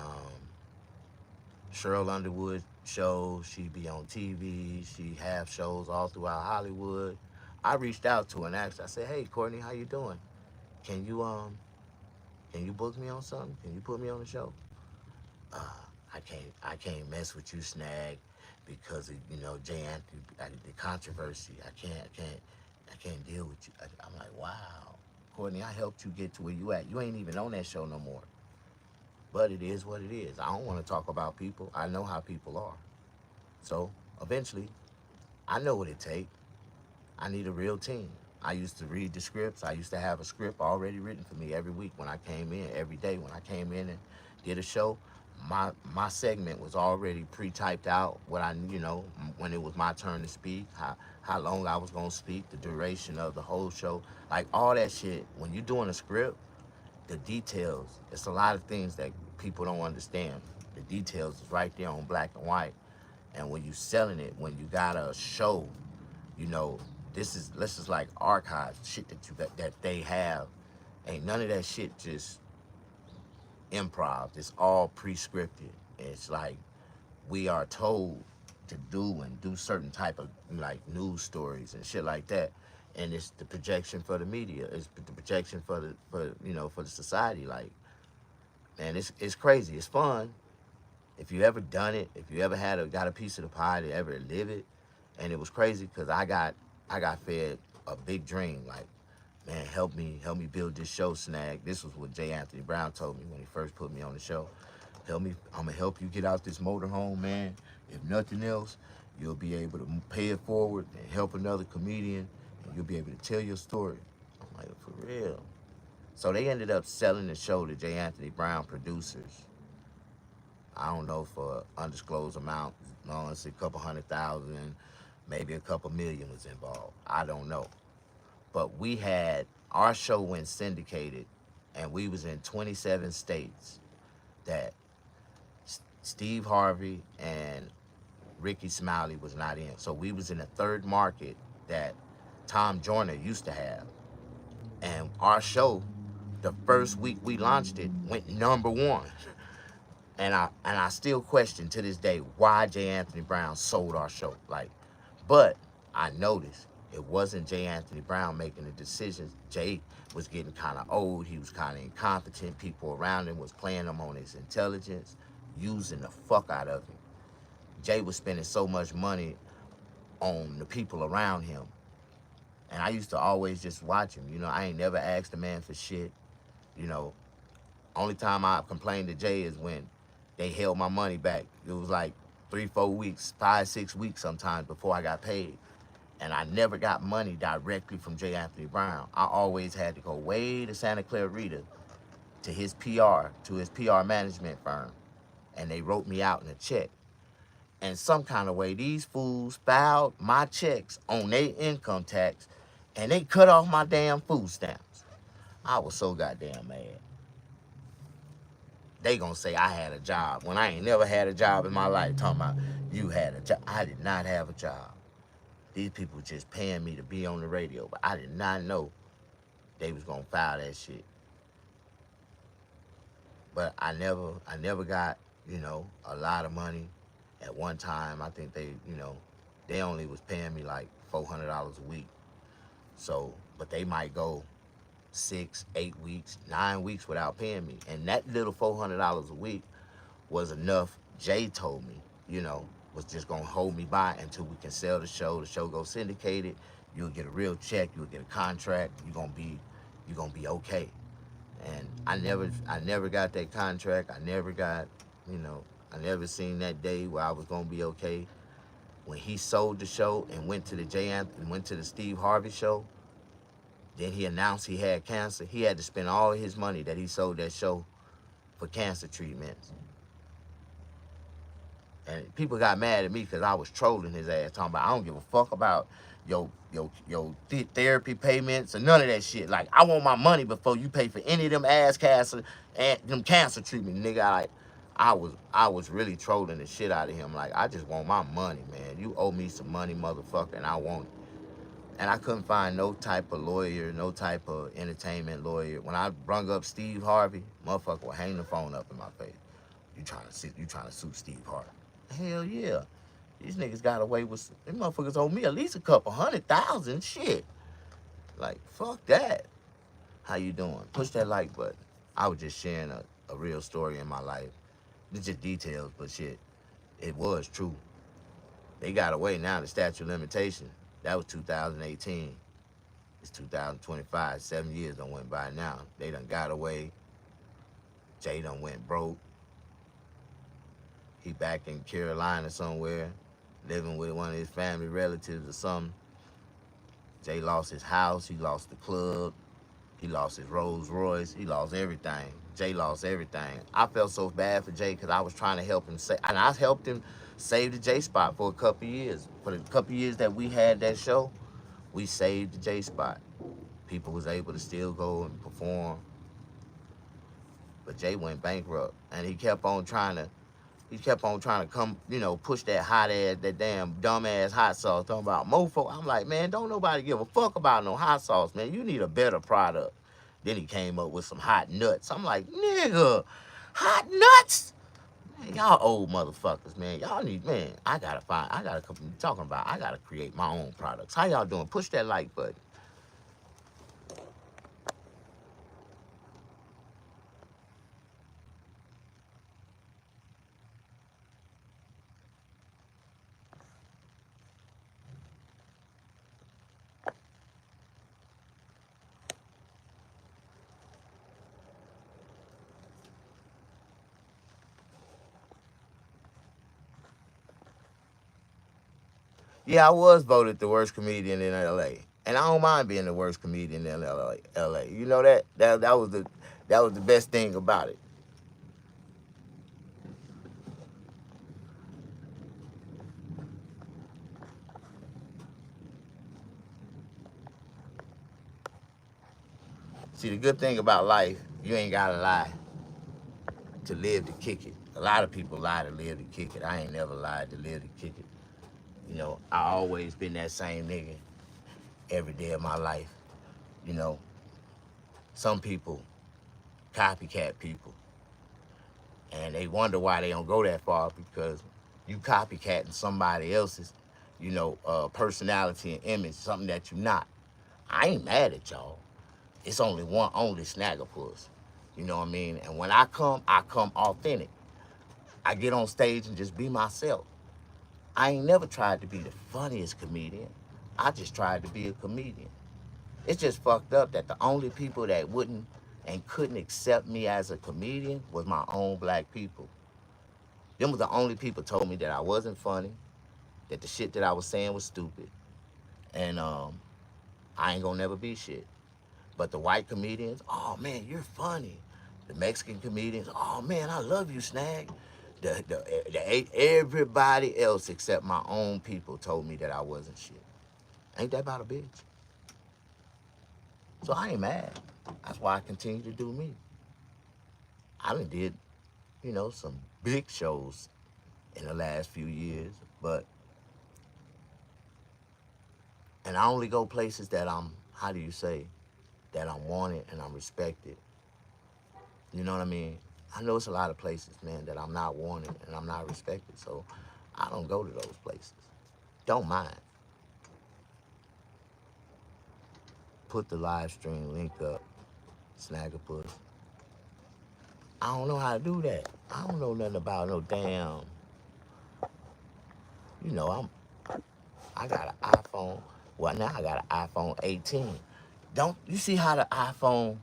Cheryl Underwood show. She be on TV. She have shows all throughout Hollywood. I reached out to her and asked her, I said, hey, Courtney, how you doing? Can you book me on something? Can you put me on the show? I can't mess with you, Snag, because of, Jay Anthony, the controversy. I can't deal with you. I'm like, wow, Courtney, I helped you get to where you at. You ain't even on that show no more. But it is what it is. I don't want to talk about people. I know how people are. So eventually, I know what it takes. I need a real team. I used to read the scripts. I used to have a script already written for me every week when I came in, every day when I came in and did a show. My segment was already pre-typed out. When it was my turn to speak, how long I was gonna speak, the duration of the whole show, like all that shit. When you're doing a script, the details, it's a lot of things that people don't understand. The details is right there on black and white. And when you selling it, when you got a show, this is like archives, shit that they have. Ain't none of that shit just improv. It's all pre-scripted. It's like we are told to do certain type of like news stories and shit like that. And it's the projection for the media. It's the projection for the society. Like, man, it's crazy. It's fun. If you ever done it, if you ever got a piece of the pie to ever live it, and it was crazy because I got fed a big dream. Like, man, help me build this show, Snag. This was what Jay Anthony Brown told me when he first put me on the show. I'm gonna help you get out this motorhome, man. If nothing else, you'll be able to pay it forward and help another comedian, and you'll be able to tell your story. I'm like, for real. So they ended up selling the show to Jay Anthony Brown producers. I don't know, for undisclosed amount. No, it's a couple 100,000, maybe a couple million was involved. I don't know. But our show went syndicated, and we was in 27 states that Steve Harvey and Ricky Smiley was not in. So we was in a third market that Tom Joyner used to have. And our show, the first week we launched it, went #1. And I still question to this day why Jay Anthony Brown sold our show. But I noticed it wasn't Jay Anthony Brown making the decisions. Jay was getting kind of old. He was kind of incompetent. People around him was playing him on his intelligence, using the fuck out of him. Jay was spending so much money on the people around him. And I used to always just watch him. I ain't never asked the man for shit. Only time I complained to Jay is when they held my money back. It was like 3-4 weeks, 5-6 weeks sometimes before I got paid. And I never got money directly from Jay Anthony Brown. I always had to go way to Santa Clarita to his PR management firm. And they wrote me out in a check. And some kind of way, these fools filed my checks on their income tax, and they cut off my damn food stamps. I was so goddamn mad. They gonna say I had a job when I ain't never had a job in my life. Talking about you had a job. I did not have a job. These people just paying me to be on the radio, but I did not know they was gonna file that shit. But I never got, a lot of money. At one time, I think they only was paying me like $400 a week. So, but they might go 6, 8 weeks, 9 weeks without paying me. And that little $400 a week was enough, Jay told me, you know, was just gonna hold me by until we can sell the show goes syndicated, you'll get a real check, you'll get a contract, you're gonna be okay. And I never got that contract. I never got, you know, I never seen that day where I was gonna be okay. When he sold the show and went to the Steve Harvey show, then he announced he had cancer. He had to spend all his money that he sold that show for cancer treatments. And people got mad at me because I was trolling his ass, talking about I don't give a fuck about your therapy payments or none of that shit. Like, I want my money before you pay for any of them ass cancer and them cancer treatment, nigga. I was really trolling the shit out of him. Like, I just want my money, man. You owe me some money, motherfucker, and I want it. And I couldn't find no type of lawyer, no type of entertainment lawyer. When I brung up Steve Harvey, motherfucker would hang the phone up in my face. You trying to sue Steve Harvey? Hell yeah. These niggas got away with, them motherfuckers owe me at least a couple $100,000, shit. Like, fuck that. How you doing? Push that like button. I was just sharing a real story in my life. It's just details, but shit, it was true. They got away now, the statute of limitation. That was 2018. It's 2025. 7 years done went by now. They done got away. Jay done went broke. He back in Carolina somewhere, living with one of his family relatives or something. Jay lost his house. He lost the club. He lost his Rolls Royce. He lost everything. Jay lost everything. I felt so bad for Jay because I was trying to help him and I helped him save the J spot for a couple years. For the couple years that we had that show, we saved the J spot. People was able to still go and perform. But Jay went bankrupt, and he kept on trying to come, you know, push that hot ass, that damn dumb ass hot sauce, talking about mofo. I'm like, man, don't nobody give a fuck about no hot sauce, man. You need a better product. Then he came up with some hot nuts. I'm like, nigga, hot nuts? Man, y'all old motherfuckers, man. Y'all need, man, I gotta create my own products. How y'all doing? Push that like button. Yeah, I was voted the worst comedian in LA. And I don't mind being the worst comedian in LA. You know that? That was the best thing about it. See, the good thing about life, you ain't gotta lie to live to kick it. A lot of people lie to live to kick it. I ain't never lied to live to kick it. You know, I always been that same nigga every day of my life. You know, some people, copycat people, and they wonder why they don't go that far because you copycatting somebody else's, you know, personality and image, something that you're not. I ain't mad at y'all. It's only Snaggerpuss. You know what I mean? And when I come authentic. I get on stage and just be myself. I ain't never tried to be the funniest comedian. I just tried to be a comedian. It's just fucked up that the only people that wouldn't and couldn't accept me as a comedian was my own black people. Them was the only people told me that I wasn't funny, that the shit that I was saying was stupid, and I ain't gonna never be shit. But the white comedians, oh man, you're funny. The Mexican comedians, oh man, I love you, Snag. Everybody else except my own people told me that I wasn't shit. Ain't that about a bitch? So I ain't mad. That's why I continue to do me. I done did, you know, some big shows in the last few years, and I only go places that I'm, how do you say, that I'm wanted and I'm respected. You know what I mean? I know it's a lot of places, man, that I'm not wanted and I'm not respected, so I don't go to those places. Don't mind. put the live stream link up, Snagglepuss. I don't know how to do that. I don't know nothing about no damn. You know, I got an iPhone. Well, now I got an iPhone 18. Don't you see how the iPhone?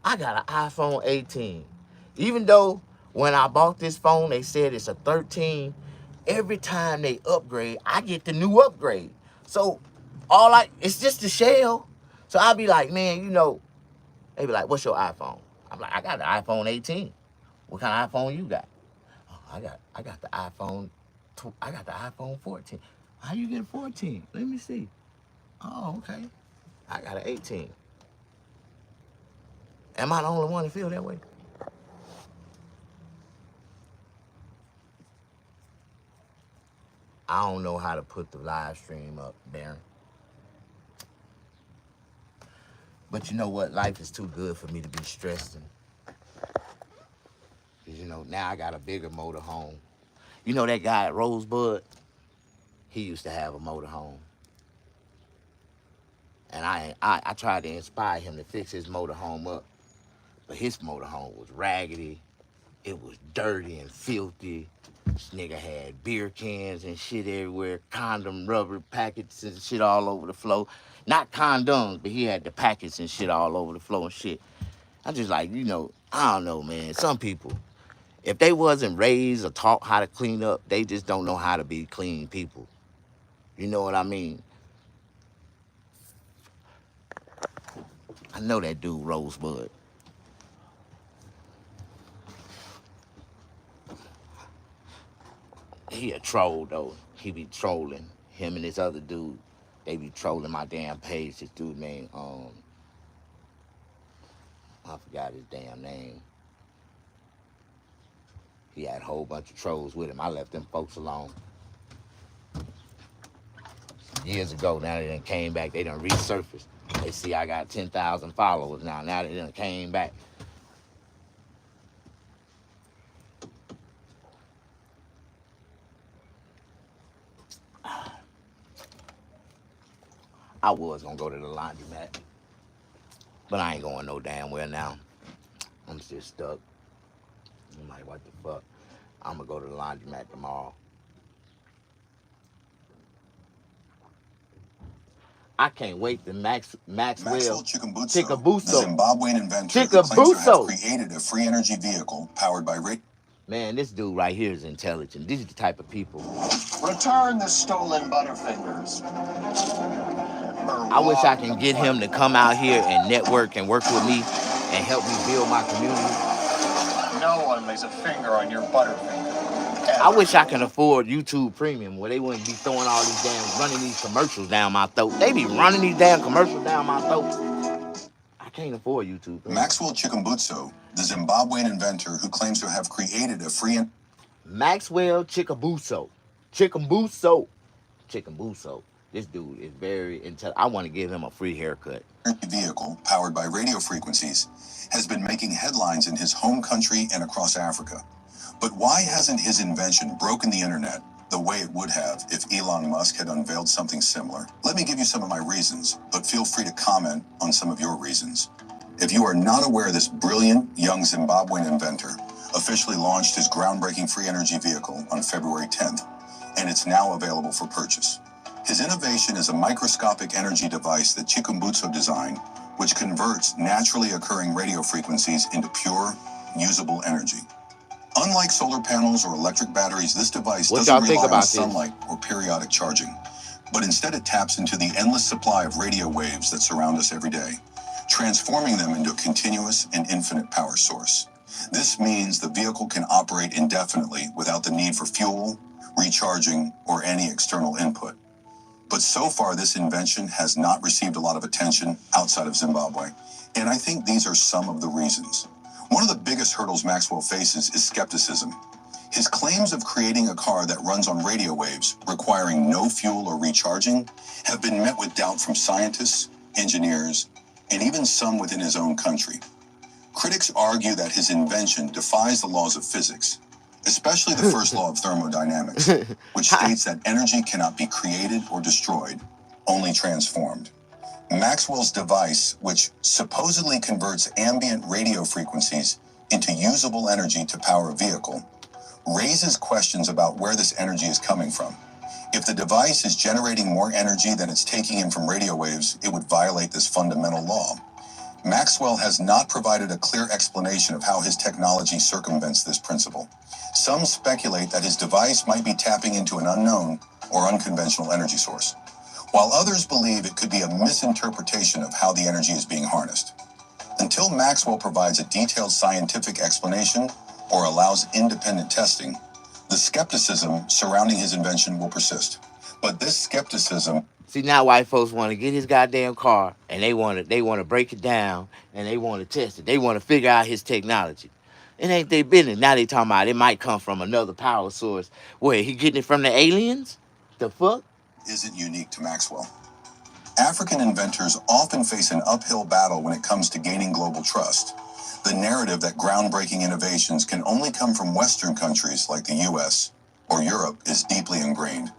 I got an iPhone 18. Even though when I bought this phone, they said it's a 13. Every time they upgrade, I get the new upgrade. So it's just the shell. So I'll be like, man, you know, they be like, what's your iPhone? I'm like, I got the iPhone 18. What kind of iPhone you got? Oh, I got the iPhone. I got the iPhone 14. How you get a 14? Let me see. Oh, okay. I got an 18. Am I the only one that feel that way? I don't know how to put the live stream up, Darren. But you know what? Life is too good for me to be stressed. You know, now I got a bigger motorhome. You know that guy at Rosebud? He used to have a motorhome. And I tried to inspire him to fix his motorhome up. But his motorhome was raggedy. It was dirty and filthy. This nigga had beer cans and shit everywhere, condom rubber packets and shit all over the floor. Not condoms, but he had the packets and shit all over the floor and shit. I just like, you know, I don't know, man. Some people, if they wasn't raised or taught how to clean up, they just don't know how to be clean people. You know what I mean? I know that dude, Rosebud. He a troll, though. He be trolling. Him and this other dude, they be trolling my damn page. This dude named, I forgot his damn name. He had a whole bunch of trolls with him. I left them folks alone. Years ago, now they done came back. They done resurfaced. They see I got 10,000 followers now. Now they done came back. I was gonna go to the laundromat, but I ain't going no damn well now. I'm still stuck. I'm like, what the fuck? I'm gonna go to the laundromat tomorrow. I can't wait to Maxwell Chikubuso, the Zimbabwean inventor who claims to have created a free energy vehicle powered by Man, this dude right here is intelligent. These are the type of people. Return the stolen Butterfingers. I wish I can get him to come out here and network and work with me and help me build my community. No one lays a finger on your Butterfinger. I wish I can afford YouTube Premium where they wouldn't be throwing all these running these commercials down my throat. They be running these damn commercials down my throat. I can't afford YouTube Premium. Maxwell Chikubuso, the Zimbabwean inventor who claims to have created a free... Maxwell Chikubuso. This dude is very intelligent. I want to give him a free haircut. Vehicle powered by radio frequencies has been making headlines in his home country and across Africa. But why hasn't his invention broken the internet the way it would have if Elon Musk had unveiled something similar? Let me give you some of my reasons, but feel free to comment on some of your reasons. If you are not aware, this brilliant young Zimbabwean inventor officially launched his groundbreaking free energy vehicle on February 10th, and it's now available for purchase. His innovation is a microscopic energy device that Chikubuso designed, which converts naturally occurring radio frequencies into pure, usable energy. Unlike solar panels or electric batteries, this device doesn't rely on sunlight or periodic charging, but instead it taps into the endless supply of radio waves that surround us every day, transforming them into a continuous and infinite power source. This means the vehicle can operate indefinitely without the need for fuel, recharging, or any external input. But so far, this invention has not received a lot of attention outside of Zimbabwe, and I think these are some of the reasons. One of the biggest hurdles Maxwell faces is skepticism. His claims of creating a car that runs on radio waves, requiring no fuel or recharging, have been met with doubt from scientists, engineers, and even some within his own country. Critics argue that his invention defies the laws of physics, especially the first law of thermodynamics, which states that energy cannot be created or destroyed, only transformed. Maxwell's device, which supposedly converts ambient radio frequencies into usable energy to power a vehicle, raises questions about where this energy is coming from. If the device is generating more energy than it's taking in from radio waves, it would violate this fundamental law. Maxwell has not provided a clear explanation of how his technology circumvents this principle. Some speculate that his device might be tapping into an unknown or unconventional energy source, while others believe it could be a misinterpretation of how the energy is being harnessed. Until Maxwell provides a detailed scientific explanation or allows independent testing, the skepticism surrounding his invention will persist. But this skepticism... See, now white folks want to get his goddamn car and they want to break it down and they want to test it. They want to figure out his technology. It ain't their business. Now they talking about it might come from another power source. Where, he getting it from the aliens? The fuck? Isn't unique to Maxwell. African inventors often face an uphill battle when it comes to gaining global trust. The narrative that groundbreaking innovations can only come from Western countries like the US or Europe is deeply ingrained.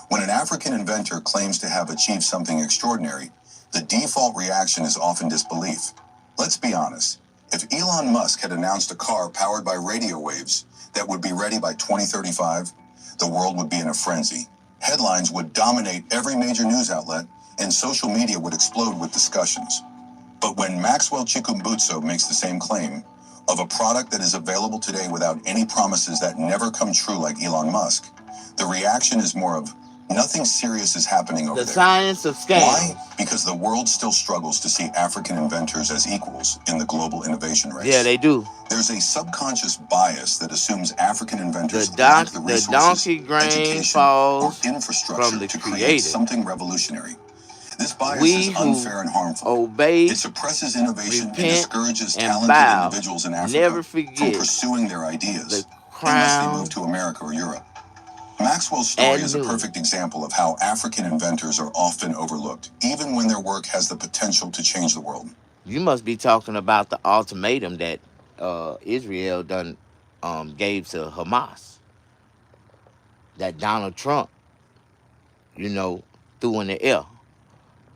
When an African inventor claims to have achieved something extraordinary, the default reaction is often disbelief. Let's be honest. If Elon Musk had announced a car powered by radio waves that would be ready by 2035, the world would be in a frenzy. Headlines would dominate every major news outlet, and social media would explode with discussions. But when Maxwell Chikumbutso makes the same claim of a product that is available today without any promises that never come true like Elon Musk, the reaction is more of, nothing serious is happening over there. The science of scams. Why? Because the world still struggles to see African inventors as equals in the global innovation race. Yeah, they do. There's a subconscious bias that assumes African inventors lack the resources, donkey grain education, or falls infrastructure from the to create creator. something revolutionary. This bias We is unfair and harmful. Obey, It suppresses innovation and repent, discourages and talented bow. individuals in Africa Never from forget pursuing their ideas the unless they crown move to America or Europe. Maxwell's story and is a noon. perfect example of how African inventors are often overlooked, even when their work has the potential to change the world. You must be talking about the ultimatum that Israel done gave to Hamas. That Donald Trump, threw in the air.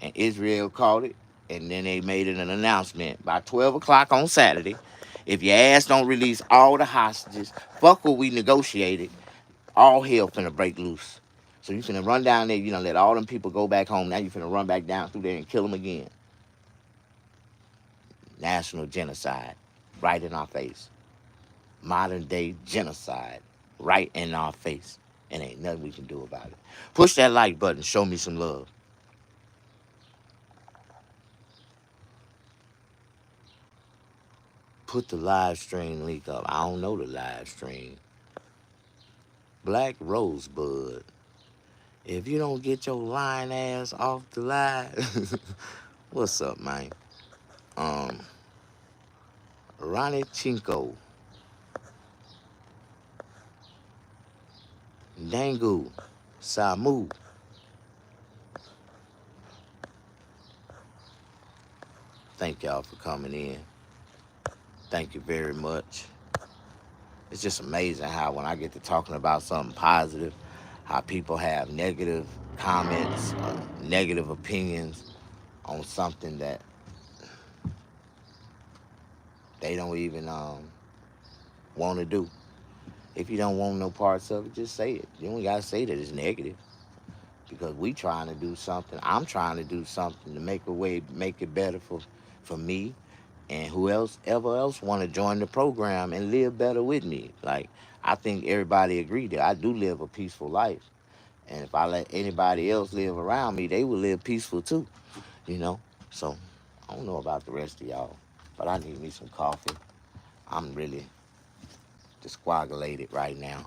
And Israel caught it. And then they made it an announcement. By 12 o'clock on Saturday, if your ass don't release all the hostages, fuck what we negotiated, all hell finna break loose. So you finna run down there, let all them people go back home. Now you finna run back down through there and kill them again. National genocide, right in our face. Modern day genocide, right in our face. And ain't nothing we can do about it. Push that like button, show me some love. Put the live stream link up. I don't know the live stream. Black Rosebud. If you don't get your lying ass off the live, what's up, man? Ronnie Chinko. Dangu. Samu. Thank y'all for coming in. Thank you very much. It's just amazing how when I get to talking about something positive, how people have negative comments, negative opinions on something that they don't even want to do. If you don't want no parts of it, just say it. You don't gotta say that it's negative. Because we trying to do something. I'm trying to do something to make it better for me and ever else want to join the program and live better with me. Like, I think everybody agree that I do live a peaceful life. And if I let anybody else live around me, they will live peaceful too, So, I don't know about the rest of y'all, but I need me some coffee. I'm really discoagulated right now.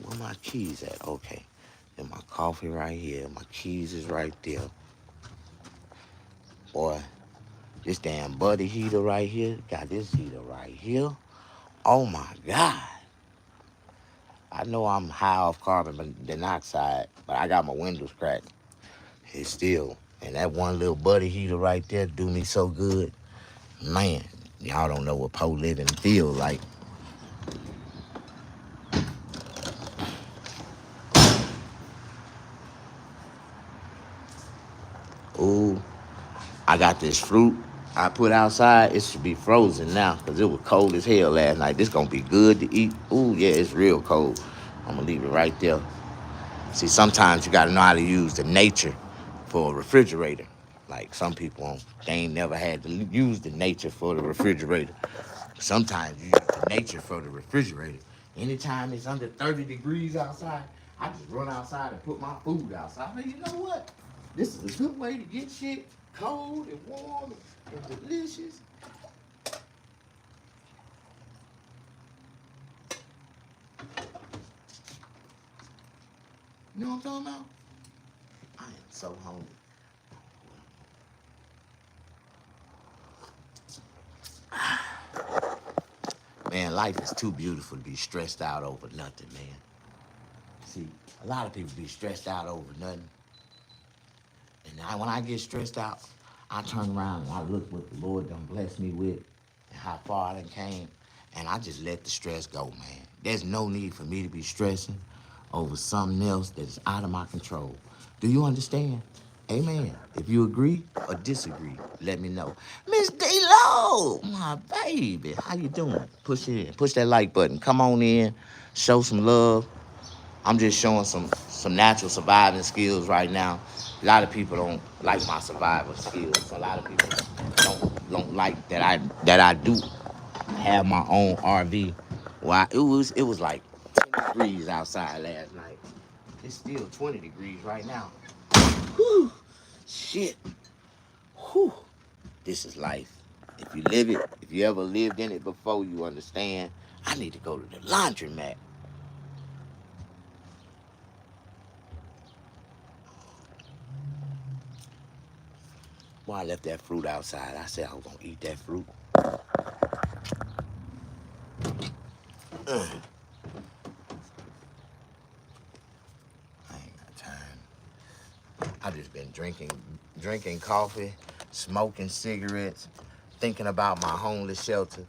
Where my keys at? Okay. And my coffee right here. My keys is right there. Boy, this damn buddy heater right here. Got this heater right here. Oh my God. I know I'm high off carbon monoxide, but I got my windows cracked. It's still. And that one little buddy heater right there do me so good. Man, y'all don't know what po living feel like. I got this fruit I put outside. It should be frozen now because it was cold as hell last night. This gonna be good to eat. Ooh, yeah, it's real cold. I'm gonna leave it right there. See, sometimes you gotta know how to use the nature for a refrigerator. Like some people, they ain't never had to use the nature for the refrigerator. Sometimes you use the nature for the refrigerator. Anytime it's under 30 degrees outside, I just run outside and put my food outside. Hey, you know what? This is a good way to get shit cold and warm and delicious. You know what I'm talking about? I am so hungry. Man, life is too beautiful to be stressed out over nothing, man. See, a lot of people be stressed out over nothing. And when I get stressed out, I turn around and I look what the Lord done blessed me with and how far I done came. And I just let the stress go, man. There's no need for me to be stressing over something else that is out of my control. Do you understand? Amen. If you agree or disagree, let me know. Miss D-Lo, my baby, how you doing? Push it in. Push that like button. Come on in. Show some love. I'm just showing some natural surviving skills right now. A lot of people don't like my survival skills. A lot of people don't like that I do have my own RV. Why it was like 10 degrees outside last night. It's still 20 degrees right now. Whew. Shit. Whew. This is life. If you live it, if you ever lived in it before, you understand. I need to go to the laundromat. Boy, I left that fruit outside. I said I was gonna eat that fruit. I ain't got time. I just been drinking coffee, smoking cigarettes, thinking about my homeless shelter.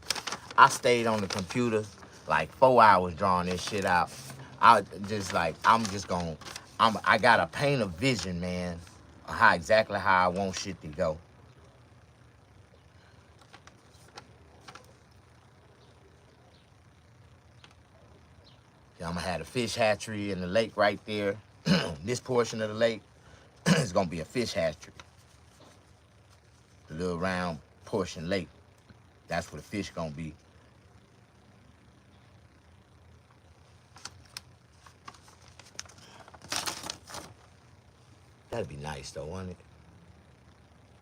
I stayed on the computer like 4 hours drawing this shit out. I gotta paint a vision, man, of exactly how I want shit to go. I'm gonna have a fish hatchery in the lake right there. This portion of the lake is gonna be a fish hatchery. The little round portion lake. That's where the fish gonna be. That'd be nice though, wouldn't it?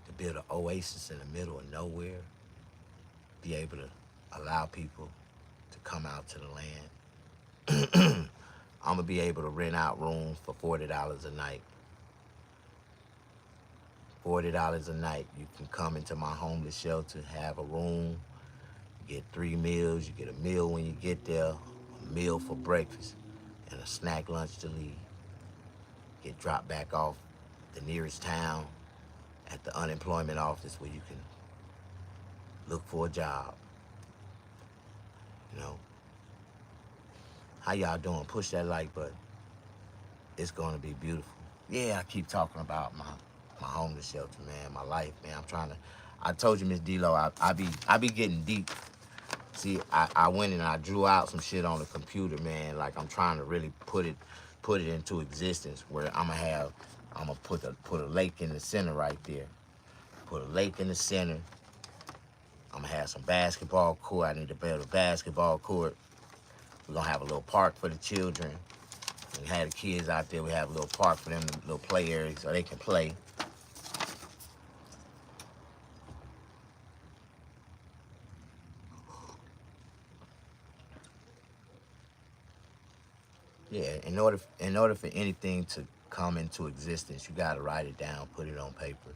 To build an oasis in the middle of nowhere. Be able to allow people to come out to the land. I'm gonna be able to rent out rooms for $40 a night. $40 a night. You can come into my homeless shelter, have a room, get 3 meals. You get a meal when you get there, a meal for breakfast, and a snack lunch to leave. Get dropped back off the nearest town at the unemployment office where you can look for a job. You know. How y'all doing? Push that like button. It's gonna be beautiful. Yeah, I keep talking about my homeless shelter, man, my life, man. I told you, Miss D-Lo, I be getting deep. See, I went and I drew out some shit on the computer, man. Like I'm trying to really put it into existence where I'm gonna put a lake in the center right there. Put a lake in the center. I'm gonna have some basketball court. I need to build a basketball court. We're gonna have a little park for the children. We have the kids out there. We have a little park for them, a little play area so they can play. Yeah, in order for anything to come into existence, you gotta write it down, put it on paper.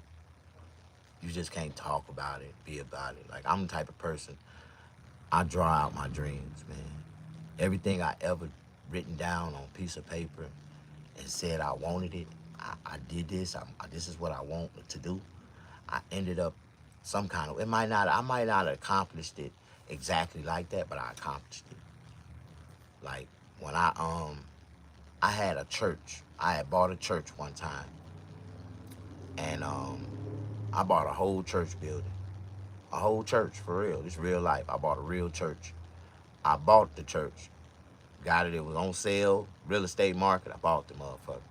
You just can't talk about it, be about it. Like I'm the type of person, I draw out my dreams, man. Everything I ever written down on a piece of paper and said I wanted it, I did this, this is what I want to do. I ended up some kind of, I might not have accomplished it exactly like that, but I accomplished it. Like when I had a church. I had bought a church one time. And I bought a whole church building. A whole church, for real. This real life. I bought a real church. I bought the church. Got it. It was on sale. Real estate market. I bought the motherfucker.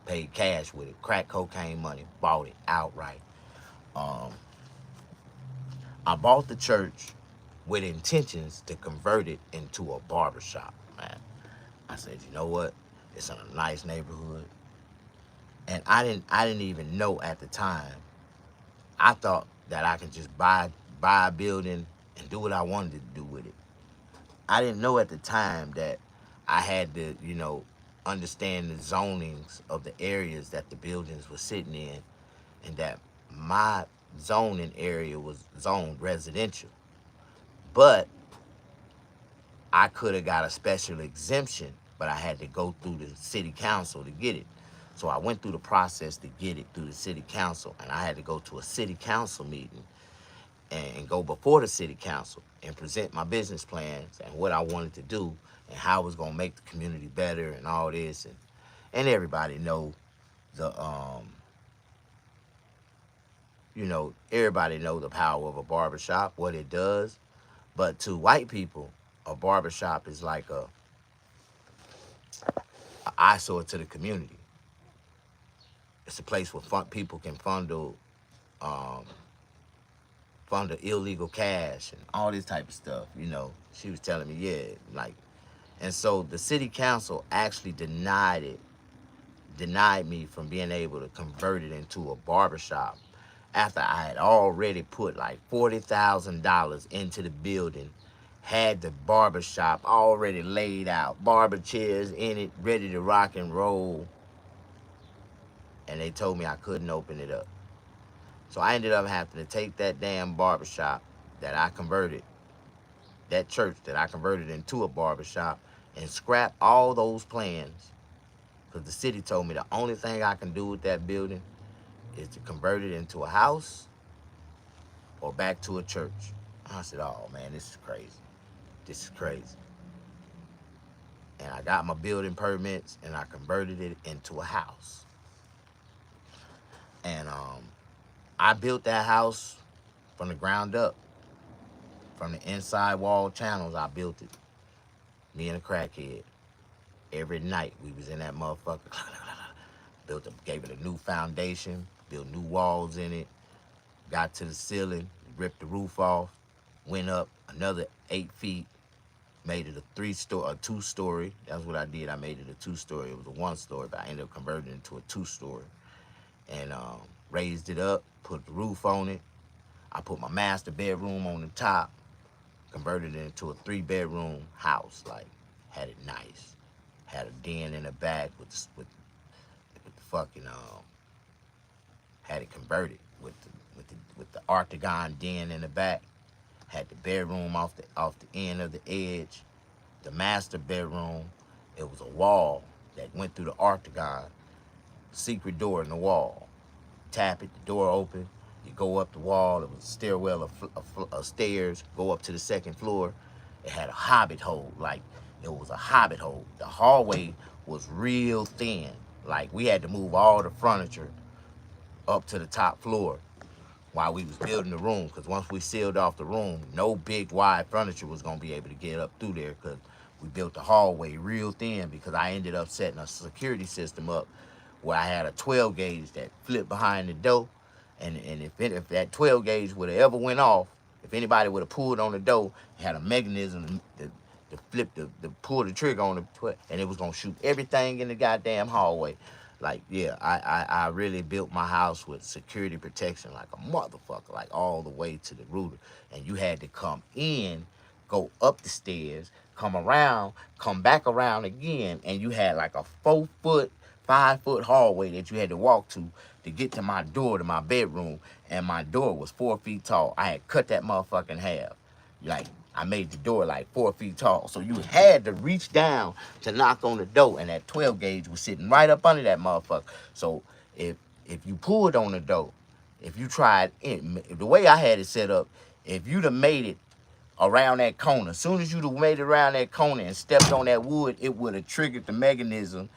Paid cash with it. Crack cocaine money. Bought it outright. I bought the church with intentions to convert it into a barbershop, man. I said, you know what? It's in a nice neighborhood. And I didn't even know at the time. I thought that I could just buy a building and do what I wanted to do with it. I didn't know at the time that I had to, you know, understand the zonings of the areas that the buildings were sitting in, and that my zoning area was zoned residential. But I could have got a special exemption, but I had to go through the city council to get it. So I went through the process to get it through the city council, and I had to go to a city council meeting and go before the city council and present my business plans and what I wanted to do and how I was gonna make the community better and all this. And everybody know the you know, everybody know the power of a barbershop, what it does. But to white people, a barbershop is like a eyesore to the community. It's a place where people can fund illegal cash and all this type of stuff, you know. She was telling me, yeah, like, and so the city council actually denied me from being able to convert it into a barbershop after I had already put like $40,000 into the building, had the barbershop already laid out, barber chairs in it, ready to rock and roll, and they told me I couldn't open it up. So I ended up having to take that damn barbershop that I converted, that church that I converted into a barbershop, and scrap all those plans, because the city told me the only thing I can do with that building is to convert it into a house or back to a church. I said, oh man, this is crazy. This is crazy. And I got my building permits and I converted it into a house. And I built that house from the ground up. From the inside wall channels, I built it. Me and a crackhead. Every night we was in that motherfucker. Gave it a new foundation, built new walls in it, got to the ceiling, ripped the roof off, went up another 8 feet, made it a 2-story. That's what I did. I made it a 2-story. It was a 1-story, but I ended up converting it into a 2-story. And raised it up, put the roof on it. I put my master bedroom on the top, converted it into a 3-bedroom house. Like, had it nice. Had a den in the back with the fucking had it converted with the octagon den in the back. Had the bedroom off the end of the edge. The master bedroom, it was a wall that went through the octagon. Secret door in the wall. Tap it, the door open. You go up the wall. It was a stairwell of stairs. Go up to the 2nd floor. It had a hobbit hole. Like, it was a hobbit hole. The hallway was real thin. Like, we had to move all the furniture up to the top floor while we was building the room, because once we sealed off the room, no big wide furniture was going to be able to get up through there, because we built the hallway real thin, because I ended up setting a security system up where I had a 12 gauge that flipped behind the door, and if that 12 gauge would have ever went off, if anybody would have pulled on the door, it had a mechanism to flip to pull the trigger on the 12, and it was going to shoot everything in the goddamn hallway. Like, yeah, I really built my house with security protection like a motherfucker, like all the way to the router. And you had to come in, go up the stairs, come around, come back around again, and you had like a 4-foot, 5-foot hallway that you had to walk to get to my door, to my bedroom. And my door was 4 feet tall. I had cut that motherfucker in half. Like, I made the door like 4 feet tall. So you had to reach down to knock on the door, and that 12 gauge was sitting right up under that motherfucker. So if you pulled on the door, if you tried, the way I had it set up, if you'd have made it around that corner, as soon as you'd have made it around that corner and stepped on that wood, it would have triggered the mechanism,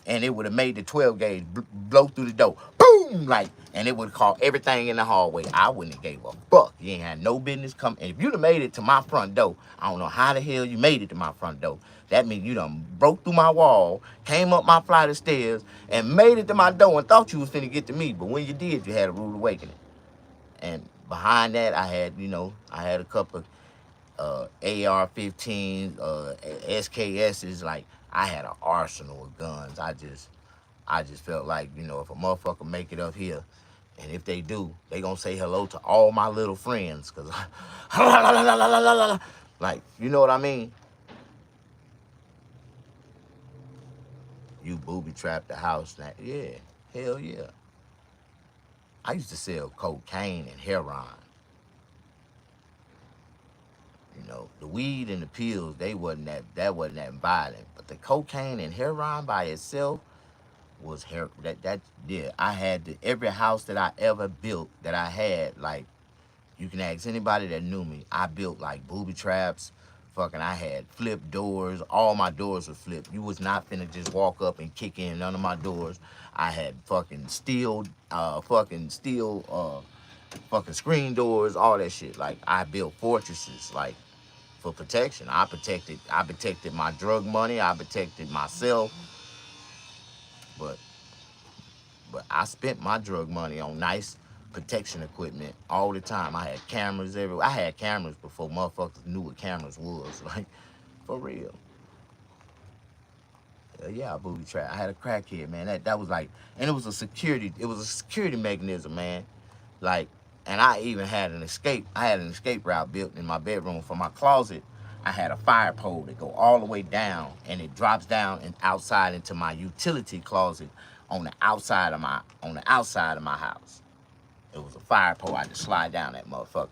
and it would have made the 12 gauge blow through the door. Boom! boom, like, and it would call everything in the hallway. I wouldn't have gave a fuck. You ain't had no business coming. And if you'd have made it to my front door, I don't know how the hell you made it to my front door. That means you done broke through my wall, came up my flight of stairs, and made it to my door and thought you was finna get to me. But when you did, you had a rude awakening. And behind that, I had, I had a couple of AR-15s, SKSs. Like, I had an arsenal of guns. I just felt like, if a motherfucker make it up here, and if they do, they gonna say hello to all my little friends, cause like, you know what I mean? You booby trapped the house now. Yeah, hell yeah. I used to sell cocaine and heroin. The weed and the pills, that wasn't that violent. But the cocaine and heroin by itself was yeah. I had every house that I ever built that I had, like, you can ask anybody that knew me. I built like booby traps. Fucking, I had flip doors. All my doors were flipped. You was not finna just walk up and kick in none of my doors. I had fucking steel screen doors, all that shit. Like, I built fortresses, like, for protection. I protected my drug money. I protected myself. But I spent my drug money on nice protection equipment all the time. I had cameras everywhere. I had cameras before motherfuckers knew what cameras was. Like, for real. Yeah, I booby trap. I had a crackhead, man. That was like, and it was a security mechanism, man. Like, and I even had an escape. I had an escape route built in my bedroom. For my closet, I had a fire pole that go all the way down, and it drops down and outside into my utility closet on the outside of my house. It was a fire pole. I had to slide down that motherfucker.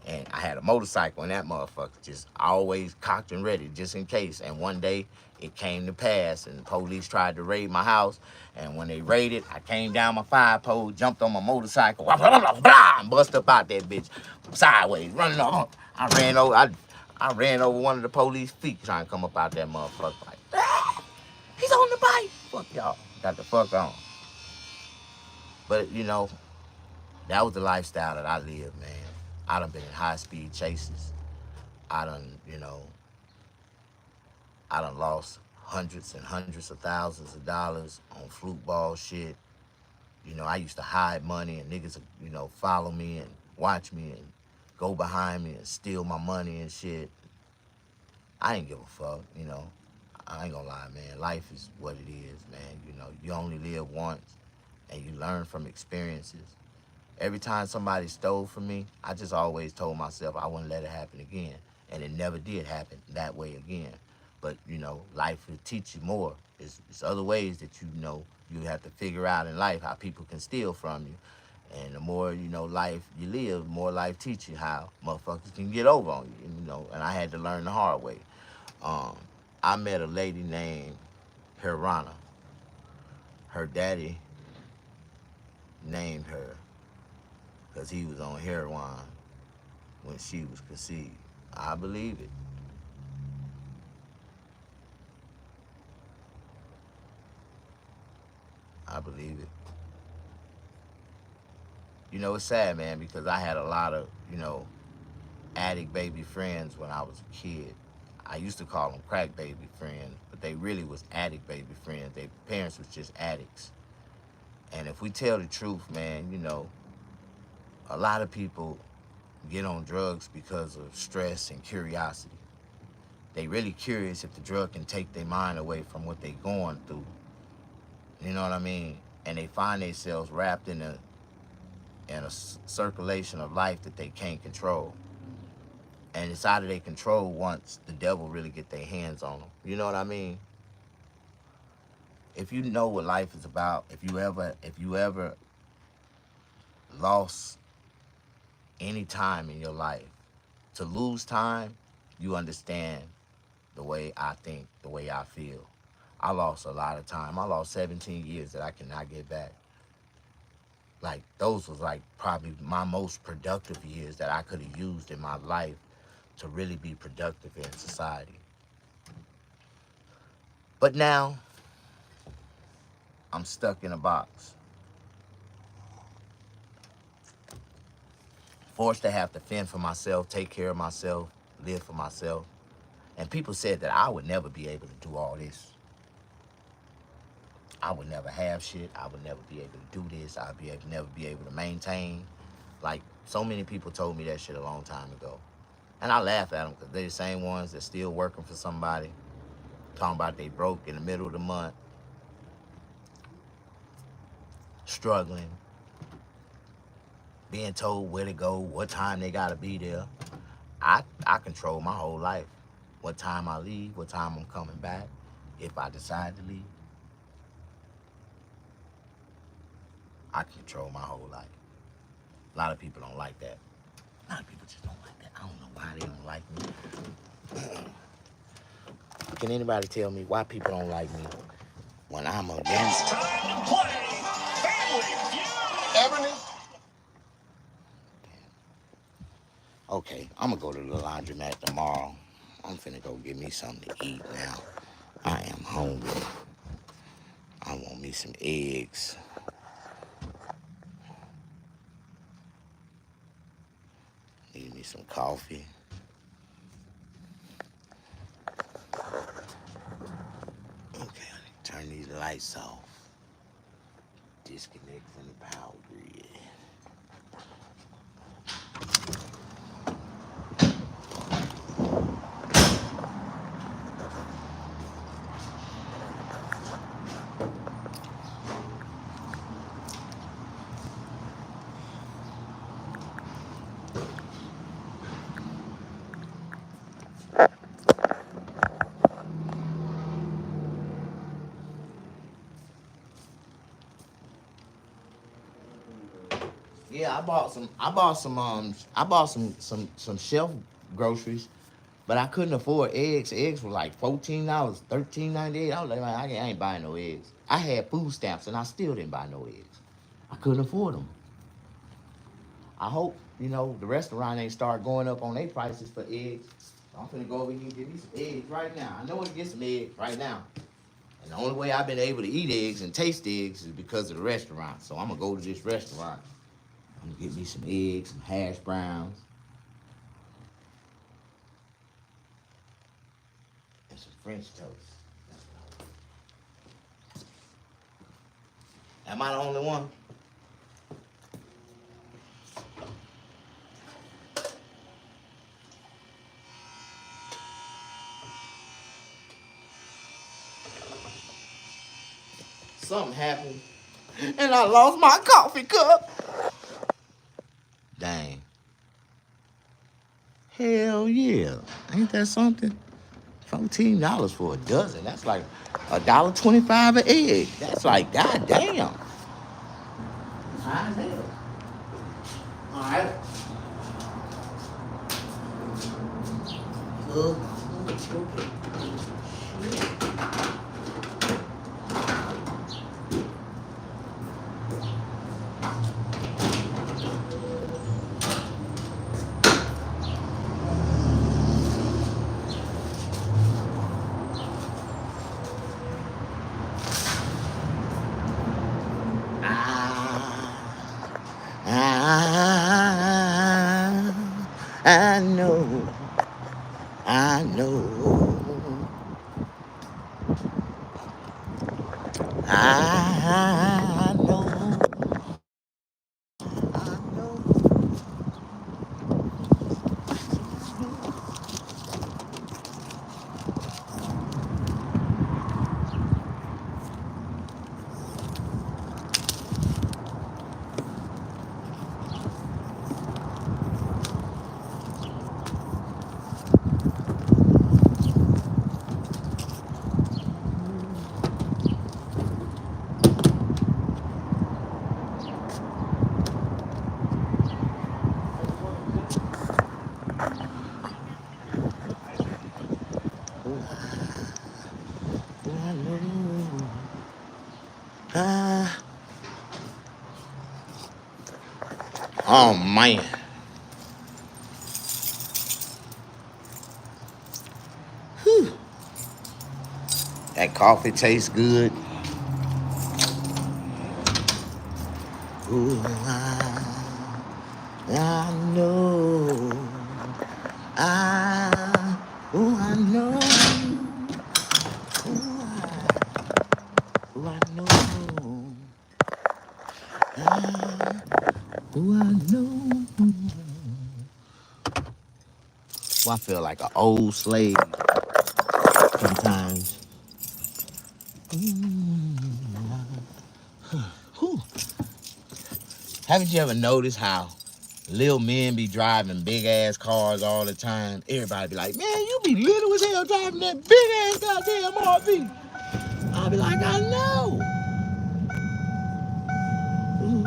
And I had a motorcycle in that motherfucker, just always cocked and ready, just in case. And one day, it came to pass, and the police tried to raid my house. And when they raided, I came down my fire pole, jumped on my motorcycle, blah, blah, blah, blah, and bust up out that bitch sideways, running off. I ran over one of the police feet trying to come up out that motherfucker. Like, he's on the bike. Fuck y'all. Got the fuck on. But, that was the lifestyle that I lived, man. I done been in high-speed chases. I done lost hundreds and hundreds of thousands of dollars on flute ball shit. I used to hide money, and niggas would, follow me and watch me and go behind me and steal my money and shit. I ain't give a fuck, I ain't gonna lie, man. Life is what it is, man. You only live once, and you learn from experiences. Every time somebody stole from me, I just always told myself I wouldn't let it happen again. And it never did happen that way again. But, life will teach you more. It's other ways that you have to figure out in life how people can steal from you. And the more, life you live, the more life teach you how motherfuckers can get over on you, and I had to learn the hard way. I met a lady named Hirana. Her daddy named her because he was on heroin when she was conceived. I believe it. I believe it. It's sad, man, because I had a lot of, addict baby friends when I was a kid. I used to call them crack baby friends, but they really was addict baby friends. Their parents was just addicts. And if we tell the truth, man, a lot of people get on drugs because of stress and curiosity. They really curious if the drug can take their mind away from what they going through. You know what I mean? And they find themselves wrapped in a circulation of life that they can't control. And it's out of their control once the devil really get their hands on them. You know what I mean? If you know what life is about, if you ever lost any time in your life, to lose time, you understand the way I think, the way I feel. I lost a lot of time. I lost 17 years that I cannot get back. Like, those was like probably my most productive years that I could have used in my life to really be productive in society. But now, I'm stuck in a box. forced to have to fend for myself, take care of myself, live for myself. And people said that I would never be able to do all this. I would never have shit. I would never be able to do this. I'd never be able to maintain. Like, so many people told me that shit a long time ago. And I laugh at them because they're the same ones that still working for somebody, talking about they broke in the middle of the month, struggling, being told where to go, what time they gotta be there. I control my whole life. What time I leave, what time I'm coming back, if I decide to leave. I control my whole life. A lot of people don't like that. A lot of people just don't like that. I don't know why they don't like me. Can anybody tell me why people don't like me when I'm a young? It's time to play Family Feud. Ebony. Okay, I'm gonna go to the laundromat tomorrow. I'm finna go get me something to eat now. I am hungry. I want me some eggs. Need me some coffee. Okay, turn these lights off. Disconnect from the power grid. Yeah, I bought some shelf groceries, but I couldn't afford eggs. Eggs were like $14, $13.98. I was like, I ain't buying no eggs. I had food stamps and I still didn't buy no eggs. I couldn't afford them. I hope, the restaurant ain't start going up on their prices for eggs. So I'm finna go over here and get me some eggs right now. I know where to get some eggs right now. And the only way I've been able to eat eggs and taste eggs is because of the restaurant. So I'm gonna go to this restaurant. I'm gonna get me some eggs, some hash browns, and some French toast. Am I the only one? Something happened, and I lost my coffee cup. Dang. Hell yeah. Ain't that something? $14 for a dozen. That's like $1.25 an egg. That's like, goddamn. High as hell. All right. I know. I know. Oh man. Whew. That coffee tastes good. Ooh, I know. I know. I know. I know. Well, I feel like an old slave sometimes. Whew. Haven't you ever noticed how little men be driving big ass cars all the time? Everybody be like, man, you be little as hell driving that big ass goddamn RV. I be like, I know. Ooh.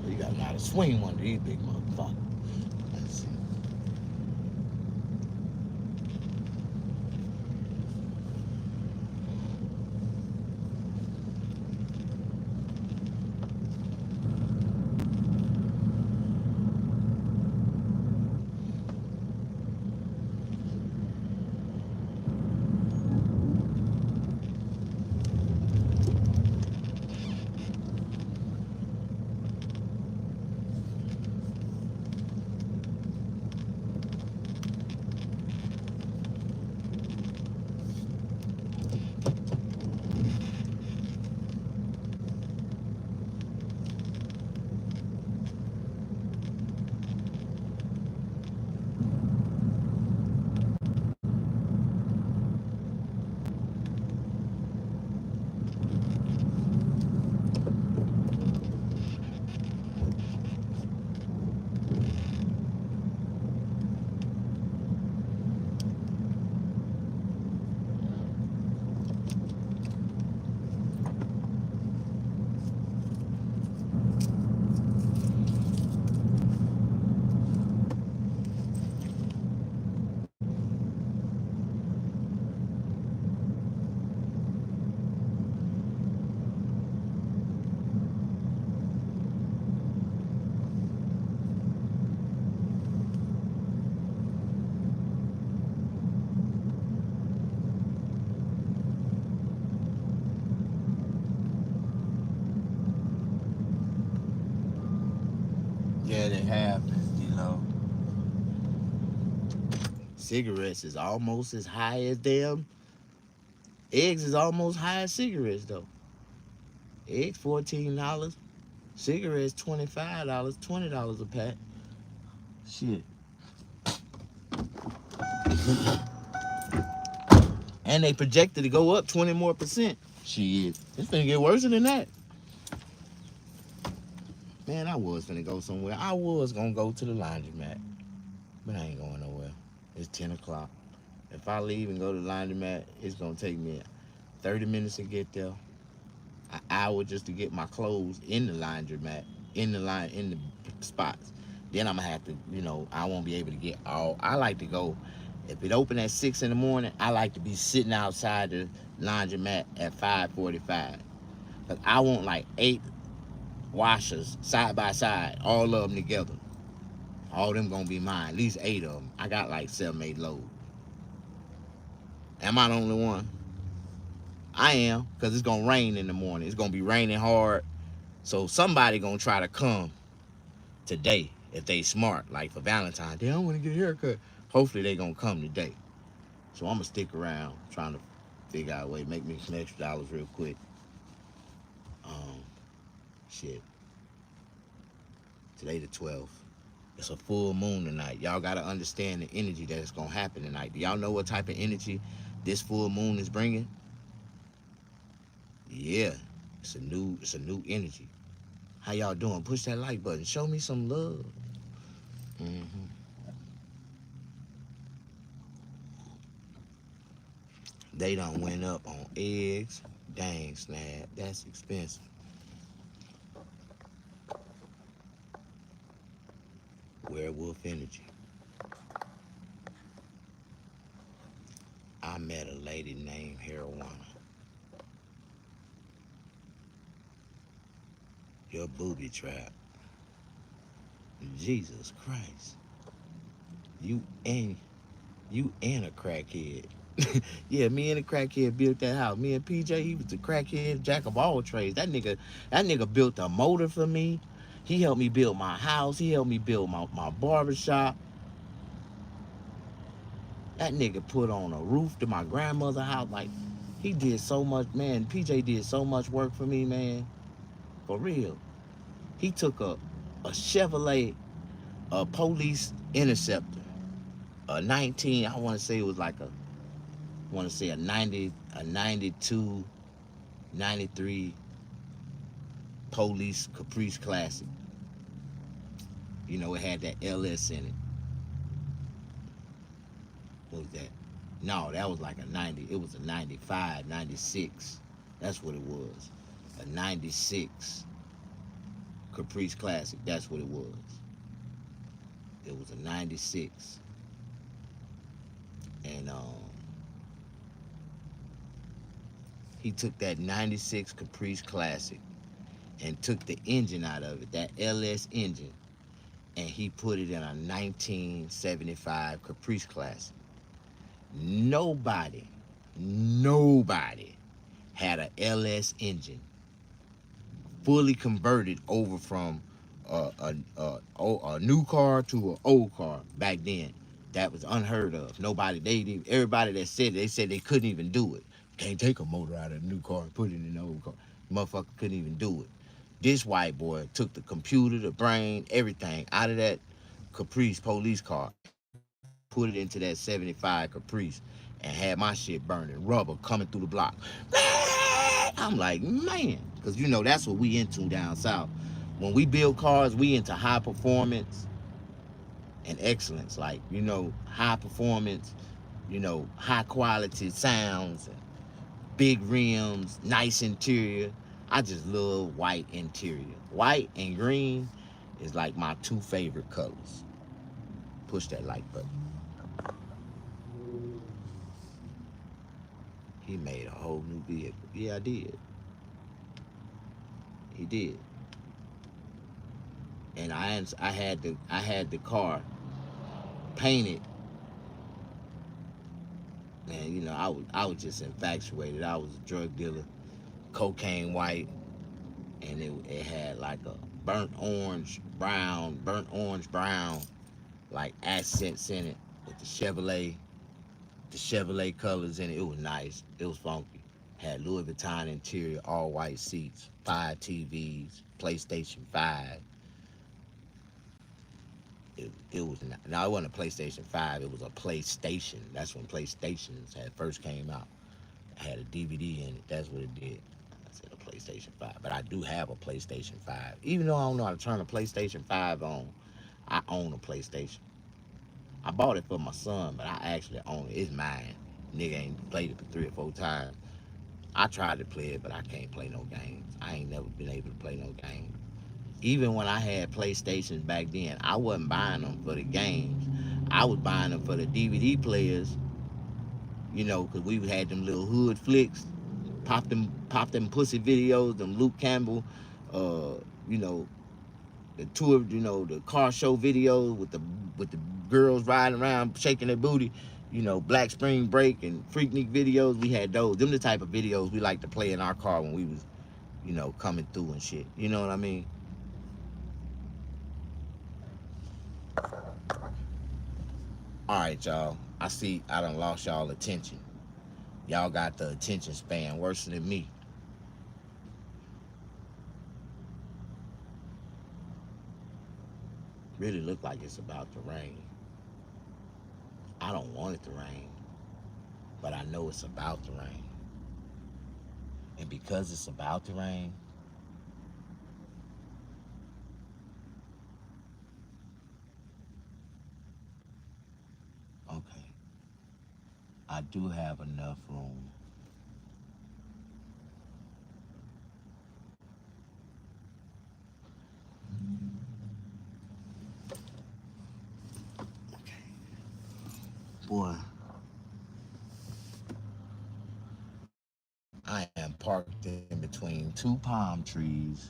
You got a lot of swing one of these big motherfuckers. Let's see. Yeah, they happens, you know. Cigarettes is almost as high as them. Eggs is almost high as cigarettes though. Eggs $14, cigarettes $25, $20 a pack. Shit. And they projected to go up 20 more percent. Shit, it's gonna get worse than that. Man, I was finna go somewhere. I was gonna go to the laundromat, but I ain't going nowhere. It's 10 o'clock. If I leave and go to the laundromat, it's gonna take me 30 minutes to get there, an hour just to get my clothes in the laundromat, in the spots. Then I'm gonna have to, I won't be able to get all. I like to go. If it open at 6 in the morning, I like to be sitting outside the laundromat at 5:45. Cause I want like 8 washers side by side, all of them together. All of them gonna be mine. At least 8 of them. I got like 7, 8 loads. Am I the only one? I am, because it's gonna rain in the morning. It's gonna be raining hard. So somebody gonna try to come today if they smart. Like for Valentine's Day, I want to get a haircut. Hopefully they gonna come today. So I'm gonna stick around trying to figure out a way to make me some extra dollars real quick. Shit. Today the 12th. It's a full moon tonight. Y'all gotta understand the energy that's gonna happen tonight. Do y'all know what type of energy this full moon is bringing? Yeah, it's a new energy. How y'all doing? Push that like button. Show me some love. They done went up on eggs. Dang, Snap, that's expensive. Werewolf energy. I met a lady named Heroina. Your booby trap. Jesus Christ. You and a crackhead. Yeah, me and a crackhead built that house. Me and PJ, he was the crackhead jack of all trades. That nigga built a motor for me. He helped me build my house. He helped me build my barbershop. That nigga put on a roof to my grandmother's house. Like, he did so much, man. PJ did so much work for me, man. For real. He took a Chevrolet, a police interceptor, a 19, I want to say it was like a 92, 93 police Caprice Classic. You know, it had that LS in it. What was that? No, that was like a 90. It was a 95, 96. That's what it was. A 96 Caprice Classic. That's what it was. It was a 96. And he took that 96 Caprice Classic and took the engine out of it, that LS engine, and he put it in a 1975 Caprice Classic. Nobody had a LS engine fully converted over from a new car to an old car back then. That was unheard of. Everybody that said it, they said they couldn't even do it. Can't take a motor out of a new car and put it in the old car. Motherfucker couldn't even do it. This white boy took the computer, the brain, everything out of that Caprice police car, put it into that 75 Caprice, and had my shit burning, rubber coming through the block. I'm like, man, because that's what we into down south. When we build cars, we into high performance and excellence, like, high performance, high quality sounds, and big rims, nice interior. I just love white interior. White and green is like my 2 favorite colors. Push that like button. He made a whole new vehicle. Yeah, I did. He did. And I had the car painted. And I was just infatuated. I was a drug dealer, cocaine white, and it had like a burnt orange brown, like accents in it with the Chevrolet colors in it. It was nice. It was funky. Had Louis Vuitton interior, all white seats, 5 TVs, PlayStation 5. It was now it wasn't a PlayStation 5. It was a PlayStation. That's when PlayStations had first came out. It had a DVD in it. That's what it did. I said a PlayStation 5. But I do have a PlayStation 5. Even though I don't know how to turn a PlayStation 5 on, I own a PlayStation. I bought it for my son, but I actually own it. It's mine. Nigga ain't played it for 3 or 4 times. I tried to play it, but I can't play no games. I ain't never been able to play no games. Even when I had PlayStations back then, I wasn't buying them for the games. I was buying them for the DVD players, you know, because we had them little hood flicks, pop them pussy videos, them Luke Campbell, you know, the tour, you know, the car show videos with the girls riding around shaking their booty, you know, Black Spring Break and Freaknik videos. We had those. Them the type of videos we like to play in our car when we was, you know, coming through and shit. You know what I mean? All right, y'all. I see I done lost y'all attention. Y'all got the attention span worse than me. Really look like it's about to rain. I don't want it to rain, but I know it's about to rain. And because it's about to rain, okay, I do have enough room. Okay. Boy, I am parked in between two palm trees